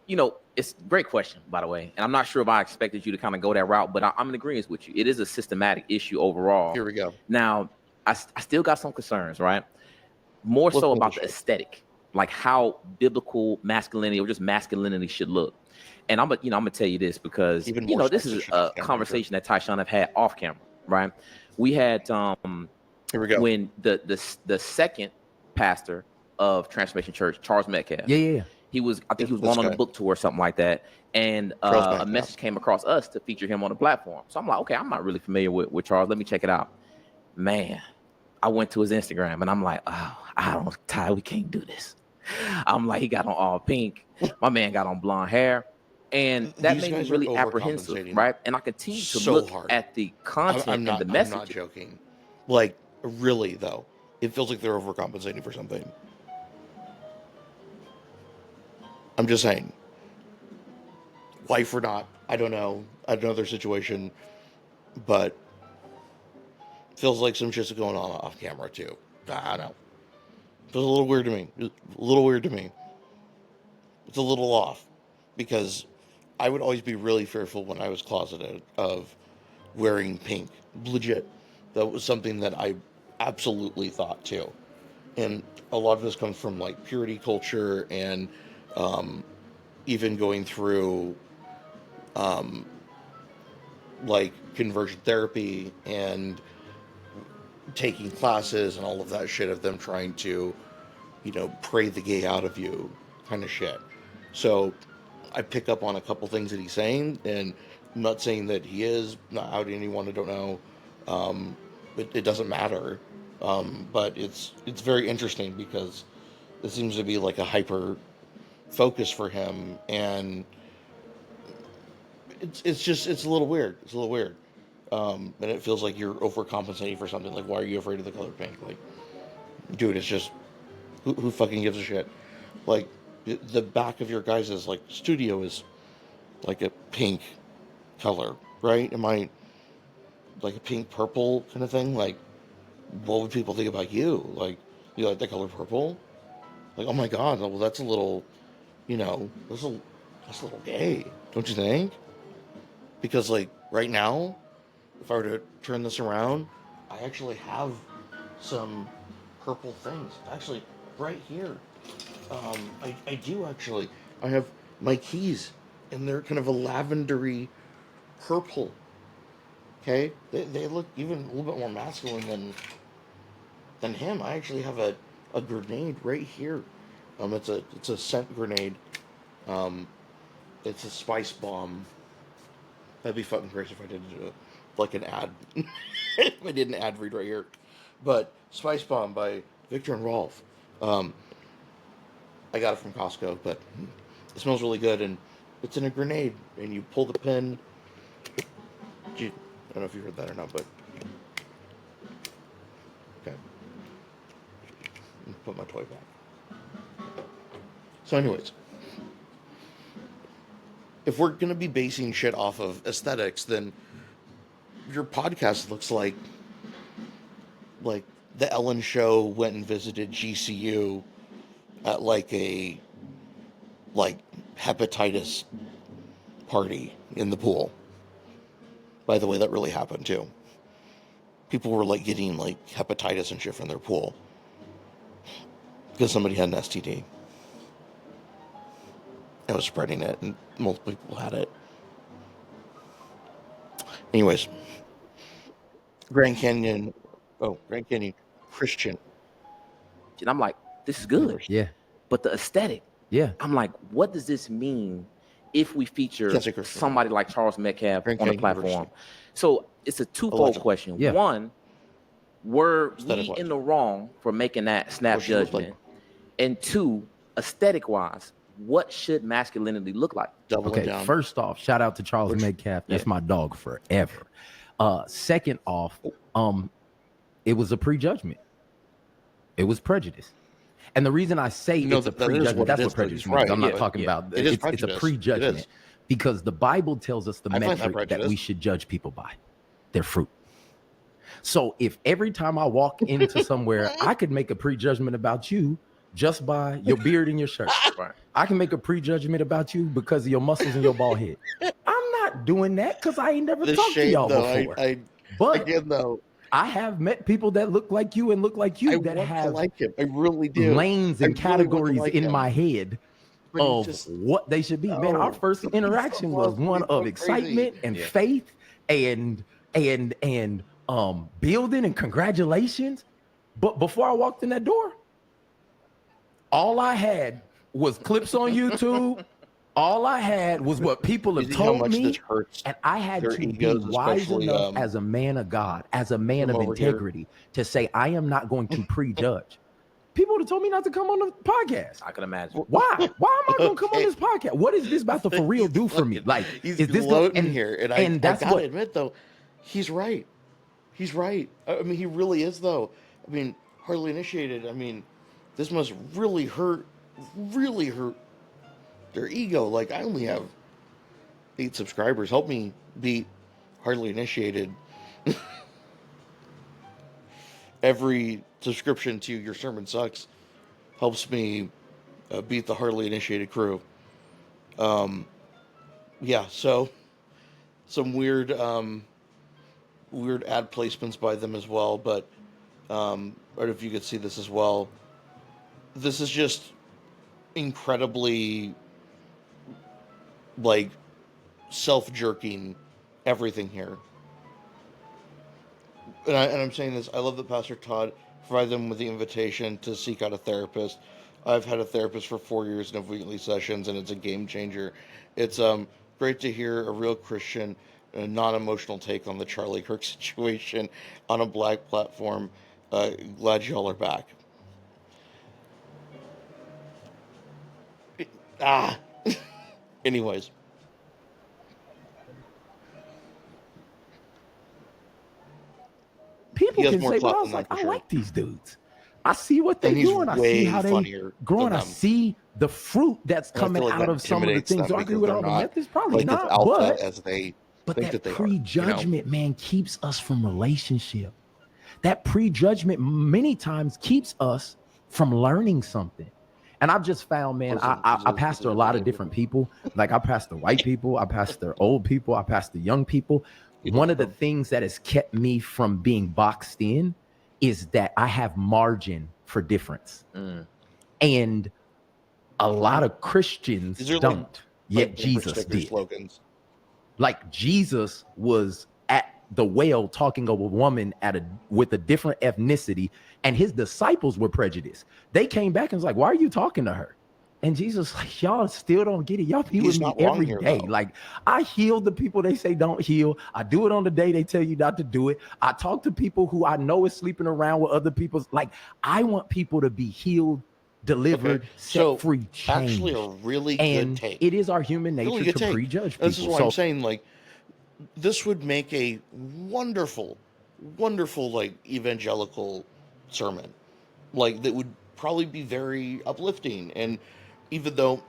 it's a great question, by the way. And I'm not sure if I expected you to kind of go that route, but I'm in agreement with you. It is a systematic issue overall. Here we go. Now, I still got some concerns, right? More so about the aesthetic, like how biblical masculinity or just masculinity should look. And I'm gonna tell you this because this is a conversation that Tyshawn have had off camera, right? We had here we go. When the second pastor of Transformation Church, Charles Metcalf, I think he was going on a book tour or something like that, and a message came across us to feature him on the platform. So I'm like, okay, I'm not really familiar with Charles. Let me check it out. Man, I went to his Instagram and I'm like, oh, Ty, we can't do this. I'm like, he got on all pink. My man got on blonde hair. And that made me really apprehensive, right? And I continue to look at the content and the message. I'm not joking. Like, really, though, it feels like they're overcompensating for something. I'm just saying. Wife or not, I don't know. I don't know their situation. But feels like some shit's going on off camera, too. I don't know. Feels a little weird to me. It's a little off. Because I would always be really fearful when I was closeted of wearing pink. Legit. That was something that I absolutely thought too. And a lot of this comes from like purity culture and even going through like conversion therapy and taking classes and all of that shit of them trying to, pray the gay out of you kind of shit. So I pick up on a couple things that he's saying, and I'm not saying that he is not outing anyone I don't know. It doesn't matter. But it's very interesting because it seems to be like a hyper focus for him, and it's a little weird. It's a little weird. and it feels like you're overcompensating for something. Like, why are you afraid of the color pink? Like, dude, it's just who fucking gives a shit? Like, the back of your guys' like studio is like a pink color, right? Am I like a pink purple kind of thing? Like, what would people think about you? Like, you like the color purple? Like, oh my god, well that's a little, that's a little gay, don't you think? Because like right now, if I were to turn this around, I actually have some purple things. Actually, right here. I do actually. I have my keys, and they're kind of a lavendery purple. Okay, they look even a little bit more masculine than him. I actually have a grenade right here. It's a scent grenade. Um, it's a spice bomb. That'd be fucking crazy if I did like an ad. If I did an ad read right here. But Spice Bomb by Victor and Rolf. I got it from Costco, but it smells really good, and it's in a grenade, and you pull the pin. I don't know if you heard that or not, but okay. Put my toy back. So, anyways, if we're gonna be basing shit off of aesthetics, then your podcast looks like the Ellen Show went and visited GCU at like a hepatitis party in the pool. By the way, that really happened too. People were like getting like hepatitis and shit from their pool because somebody had an STD and was spreading it, and multiple people had it. Anyways, Grand Canyon Christian. And I'm like, this is good. Yeah. But the aesthetic, Yeah. I'm like, what does this mean if we feature somebody like Charles Metcalf on the platform? So it's a twofold question. Yeah. One, were we in the wrong for making that snap judgment? And two, aesthetic wise, what should masculinity look like? Okay, first off, shout out to Charles Metcalf. That's my dog forever. Second off, it was a prejudgment. It was prejudice. And the reason I say it's a prejudgment, that's what prejudice means. I'm not talking about it's a prejudgment because the Bible tells us the metric that we should judge people by their fruit. So if every time I walk into somewhere, I could make a prejudgment about you just by your beard and your shirt. Right. I can make a prejudgment about you because of your muscles and your bald head. I'm not doing that because I ain't never talked to y'all before. But again, though, I have met people that look like you and look like you that have like him. I really do. Lanes and categories in my head of what they should be. Man, our first interaction was one of excitement and faith and building and congratulations. But before I walked in that door, all I had was clips on YouTube. All I had was what people have told me, and I had to be wise enough as a man of God, as a man of integrity, to say I am not going to prejudge. People would have told me not to come on the podcast. I can imagine. Why? Why am I going to come on this podcast? What is this about to for real do for me? Like, is this gloating here? And that's I gotta admit, though, he's right. He's right. I mean, he really is, though. I mean, hardly initiated. I mean, this must really hurt their ego. Like, I only have 8 subscribers. Help me beat hardly initiated. Every subscription to Your Sermon Sucks helps me beat the hardly initiated crew. Yeah, so some weird ad placements by them as well, but I don't know if you could see this as well. This is just incredibly like self-jerking everything here. And I'm saying this, I love that Pastor Todd provided them with the invitation to seek out a therapist. I've had a therapist for 4 years and have weekly sessions, and it's a game changer. It's great to hear a real Christian, non-emotional take on the Charlie Kirk situation on a black platform. Glad y'all are back. Anyways. people can say, but I was like, I like these dudes. I see what they do, and I see how they growing. I see the fruit that's coming out of some of the things. Do I agree with all the methods? Probably not. But that prejudgment, man, keeps us from relationship. That prejudgment many times keeps us from learning something. And I've just found, man, I pastor a lot of different people. Like I pastor white people, I pastor old people, I pastor young people. One of the things that has kept me from being boxed in is that I have margin for difference. And a lot of Christians don't, yet Jesus did. Slogans. Like Jesus was at the well talking to a woman with a different ethnicity, and his disciples were prejudiced. They came back and was like, why are you talking to her? And Jesus like, y'all still don't get it. Y'all be with me every day. Though. Like I heal the people they say don't heal. I do it on the day they tell you not to do it. I talk to people who I know is sleeping around with other people's. Like I want people to be healed, delivered, set free, changed. Actually a really good take. It is our human nature to prejudge people. This is why I'm saying, like, this would make a wonderful, wonderful, like, evangelical sermon. Like, that would probably be very uplifting. And even though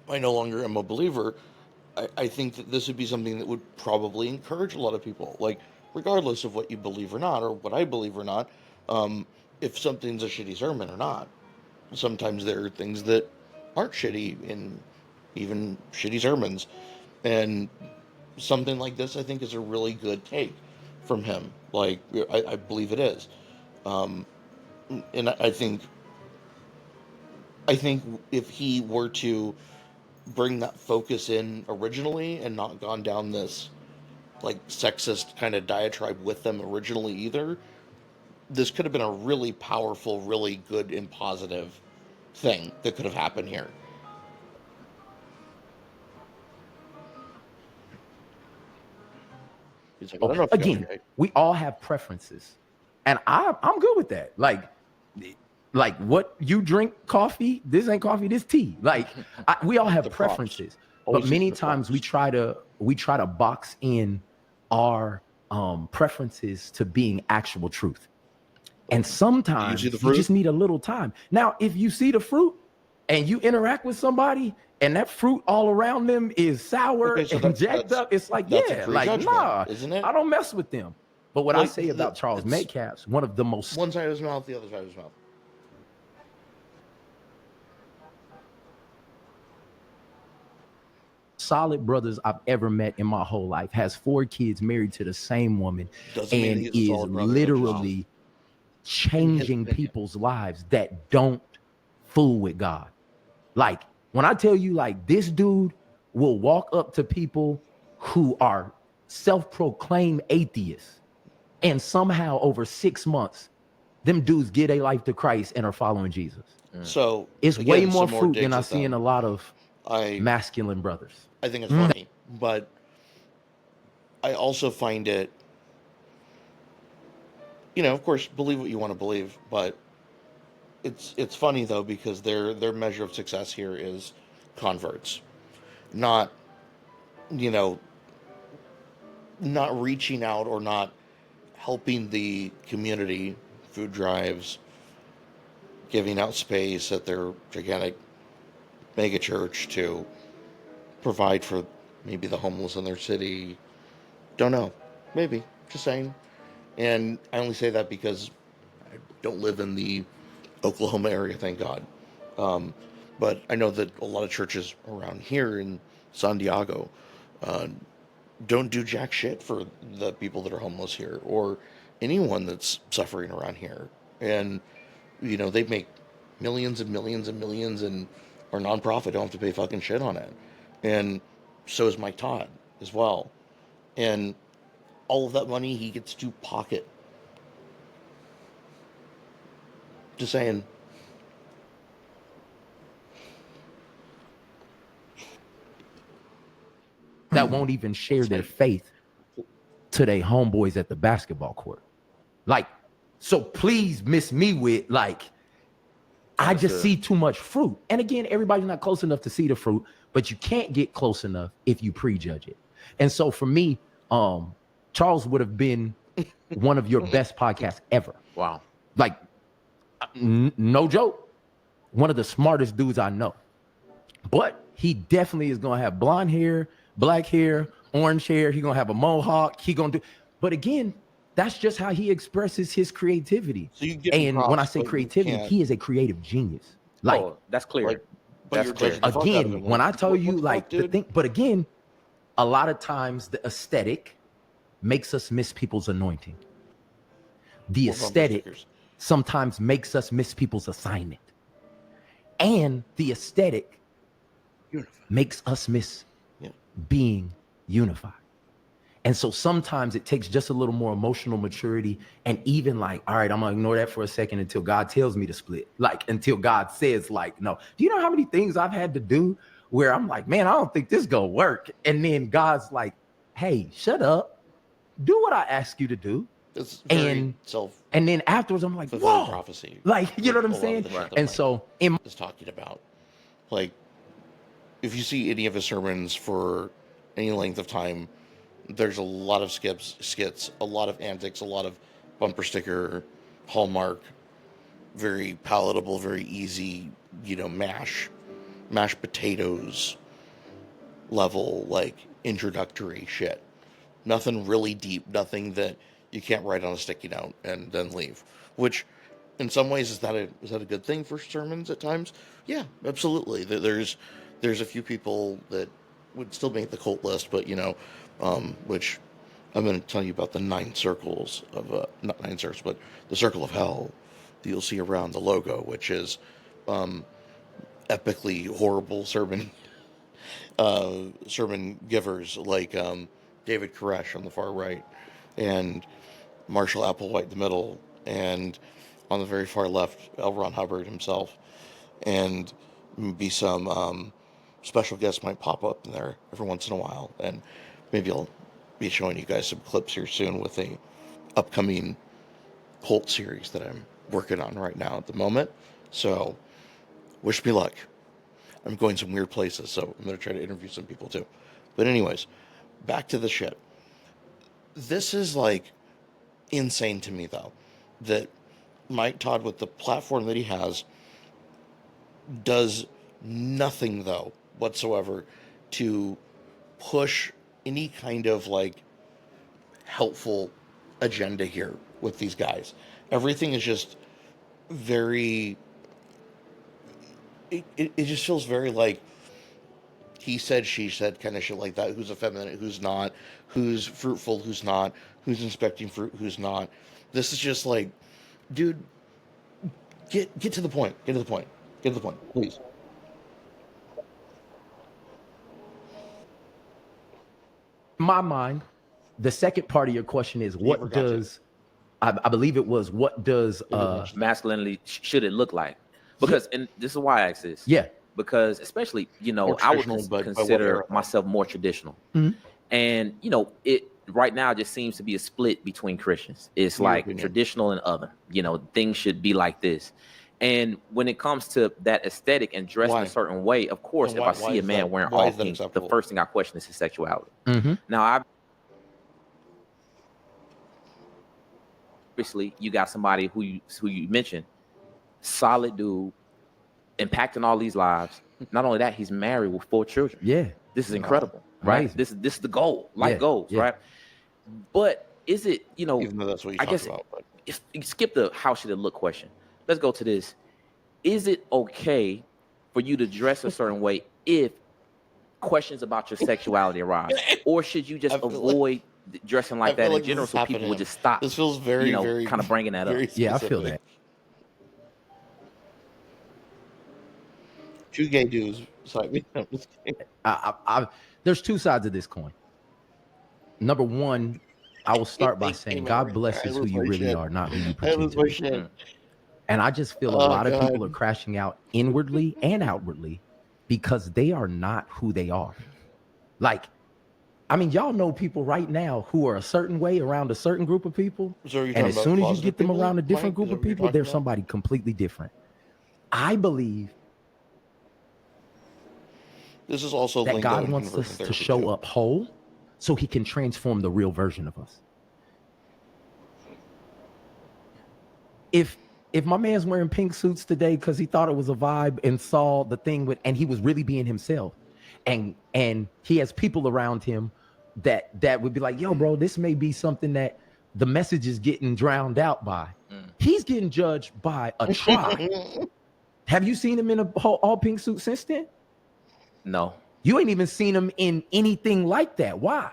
I no longer am a believer, I think that this would be something that would probably encourage a lot of people. Like, regardless of what you believe or not, or what I believe or not, if something's a shitty sermon or not. Sometimes there are things that aren't shitty in even shitty sermons. And something like this, I think, is a really good take from him. Like, I believe it is. And I think if he were to bring that focus in originally and not gone down this, like, sexist kind of diatribe with them originally either, this could have been a really powerful, really good and positive thing that could have happened here. Like, again, we all have preferences, and I'm good with that. Like what you drink coffee, this ain't coffee, this tea. Like we all have preferences, but many times we try to box in our preferences to being actual truth. And sometimes you just need a little time. Now, if you see the fruit and you interact with somebody and that fruit all around them is sour and jacked up, it's like, yeah, like, nah, isn't it? I don't mess with them. But what I say about Charles Metcalf's, one of the most... One side of his mouth, the other side of his mouth. Solid brothers I've ever met in my whole life, has 4 kids, married to the same woman, and is literally changing people's lives that don't fool with God. Like, when I tell you, like, this dude will walk up to people who are self-proclaimed atheists, and somehow over 6 months, them dudes give their life to Christ and are following Jesus. So it's again, way more fruit than I see in a lot of masculine brothers. I think it's funny, but I also find it, you know, of course, believe what you want to believe, but it's funny though, because their measure of success here is converts, not, you know, not reaching out or not helping the community, food drives, giving out space at their gigantic mega church to provide for maybe the homeless in their city. Don't know. Maybe. Just saying. And I only say that because I don't live in the Oklahoma area, thank God. But I know that a lot of churches around here in San Diego don't do jack shit for the people that are homeless here or anyone that's suffering around here. And, you know, they make millions and millions and millions, and our nonprofit don't have to pay fucking shit on it. And so is Mike Todd as well. And all of that money he gets to pocket. Just saying. That won't even share their faith to their homeboys at the basketball court. Like, so please miss me with, like, I just see too much fruit. And again, everybody's not close enough to see the fruit, but you can't get close enough if you prejudge it. And so for me, Charles would have been one of your best podcasts ever. Wow. Like, no joke. One of the smartest dudes I know. But he definitely is going to have blonde hair, black hair, orange hair. He's going to have a mohawk. But again, that's just how he expresses his creativity. So you give and props, when I say but creativity, he is a creative genius. Like, that's clear. Like, that's clear. Again, when I tell you, like, the thing, but again, a lot of times the aesthetic makes us miss people's anointing. The aesthetic sometimes makes us miss people's assignment. And the aesthetic makes us miss being unified. And so sometimes it takes just a little more emotional maturity, and even like, all right, I'm gonna ignore that for a second until God tells me to split. Like, until God says, like, no. Do you know how many things I've had to do where I'm like, man, I don't think this gonna work. And then God's like, hey, shut up. Do what I ask you to do. It's very and then afterwards, I'm like, whoa. Prophecy. Like, you know what I'm saying? And so is talking about, like, if you see any of his sermons for any length of time, there's a lot of skits, a lot of antics, a lot of bumper sticker, Hallmark, very palatable, very easy, mashed potatoes level, like, introductory shit. Nothing really deep, nothing that you can't write on a sticky note and then leave. Which, in some ways, is that a good thing for sermons at times? Yeah, absolutely. There's a few people that would still make the cult list, but which I'm going to tell you about the 9 circles of not 9 circles, but the circle of hell that you'll see around the logo, which is epically horrible sermon givers like David Koresh on the far right, and Marshall Applewhite in the middle, and on the very far left, L. Ron Hubbard himself, and maybe some special guests might pop up in there every once in a while, and maybe I'll be showing you guys some clips here soon with a upcoming cult series that I'm working on right now at the moment. So, wish me luck. I'm going some weird places, so I'm going to try to interview some people too. But anyways, back to the shit. This is like insane to me, though, that Mike Todd, with the platform that he has, does nothing, though, whatsoever to push any kind of like helpful agenda here with these guys. Everything is just very, it just feels very like he said, she said kind of shit like that. Who's effeminate, who's not, who's fruitful, who's not, who's inspecting fruit, who's not. This is just like, dude, get to the point. Get to the point. Get to the point, please. In my mind, the second part of your question is, what does, I believe it was, what does masculinity should it look like? Because, and this is why I ask this. Yeah. Because especially, I would consider myself more traditional. Mm-hmm. And, it right now just seems to be a split between Christians. It's like traditional and other, things should be like this. And when it comes to that aesthetic and dressing a certain way, of course, if I see a man wearing all pink, the first thing I question is his sexuality. Mm-hmm. Now, obviously, you got somebody who you mentioned, solid dude, impacting all these lives. Not only that, he's married with 4 children. Yeah, this is incredible, right? This is the goal, life goals, right? But is it, even though that's what you talk about, but you skip the how should it look question. Let's go to this. Is it okay for you to dress a certain way if questions about your sexuality arise, or should you just avoid dressing like that in general so people would just stop? This feels very, very kind of bringing that up. Yeah, I feel that. 2 gay dudes. Sorry, there's 2 sides of this coin. Number one, I will start by saying God blesses who you really are, not who you pretend to be. And I just feel a lot of people are crashing out inwardly and outwardly because they are not who they are. Like, I mean, y'all know people right now who are a certain way around a certain group of people. So and as soon as you get them around a different group of people, they're somebody completely different. I believe this is also that God wants us to show up whole so he can transform the real version of us. if my man's wearing pink suits today because he thought it was a vibe and saw the thing with, and he was really being himself, and he has people around him that would be like, yo, bro, this may be something that the message is getting drowned out by. He's getting judged by a try. Have you seen him in a all pink suit since then? No. You ain't even seen him in anything like that. Why?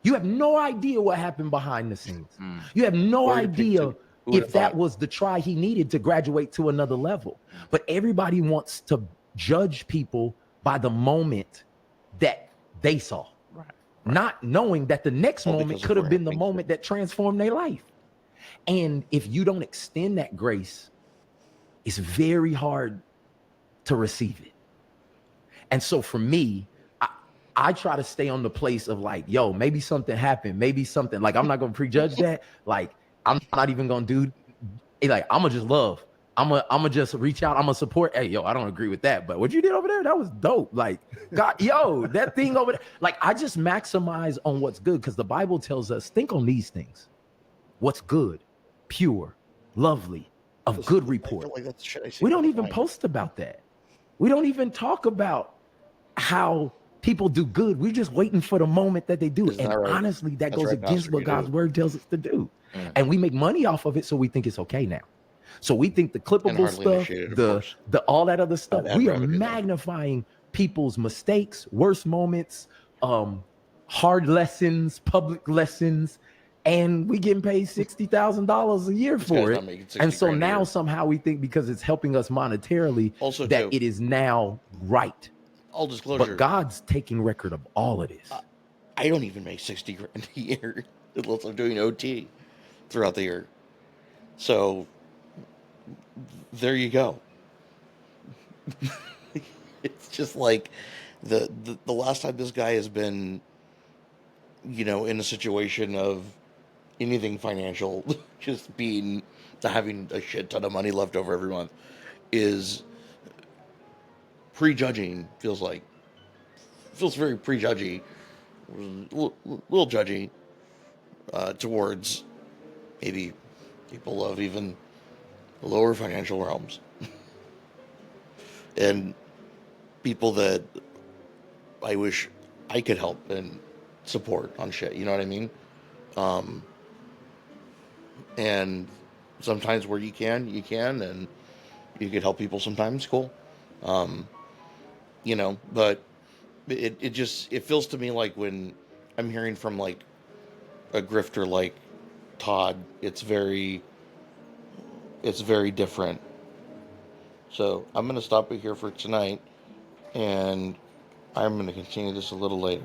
You have no idea what happened behind the scenes. You have no idea if that was the try he needed to graduate to another level. But everybody wants to judge people by the moment that they saw, not knowing that the next moment could have been the moment that transformed their life. And if you don't extend that grace, it's very hard to receive it. And so for me, I try to stay on the place of like, yo, maybe something happened. Maybe something, like, I'm not going to prejudge that. Like, I'm not even going to do, like, I'm going to just love. I'm going to just reach out. I'm going to support. Hey, yo, I don't agree with that. But what you did over there, that was dope. Like, God, yo, that thing over there. Like, I just maximize on what's good, because the Bible tells us, think on these things. What's good, pure, lovely, of good report. Like we don't even post about that. We don't even talk about how people do good. We're just waiting for the moment that they do it. And honestly, that goes against what God's word tells us to do. And we make money off of it, so we think it's okay now. So we think the clippable stuff, the all that other stuff, we are magnifying people's mistakes, worst moments, hard lessons, public lessons, and we getting paid $60,000 a year for it. And so now somehow we think because it's helping us monetarily also that it is now right. All disclosure. But God's taking record of all of this. I don't even make $60,000 a year unless I'm doing OT throughout the year. So there you go. It's just like the last time this guy has been, in a situation of anything financial, just having a shit ton of money left over every month, is prejudging. Feels very prejudgy, a little judgy towards maybe people of even lower financial realms and people that I wish I could help and support on shit. You know what I mean? And sometimes where you can, and you could help people sometimes. Cool. But it feels to me like when I'm hearing from like a grifter like Todd, it's very different. So I'm going to stop it here for tonight, and I'm going to continue this a little later.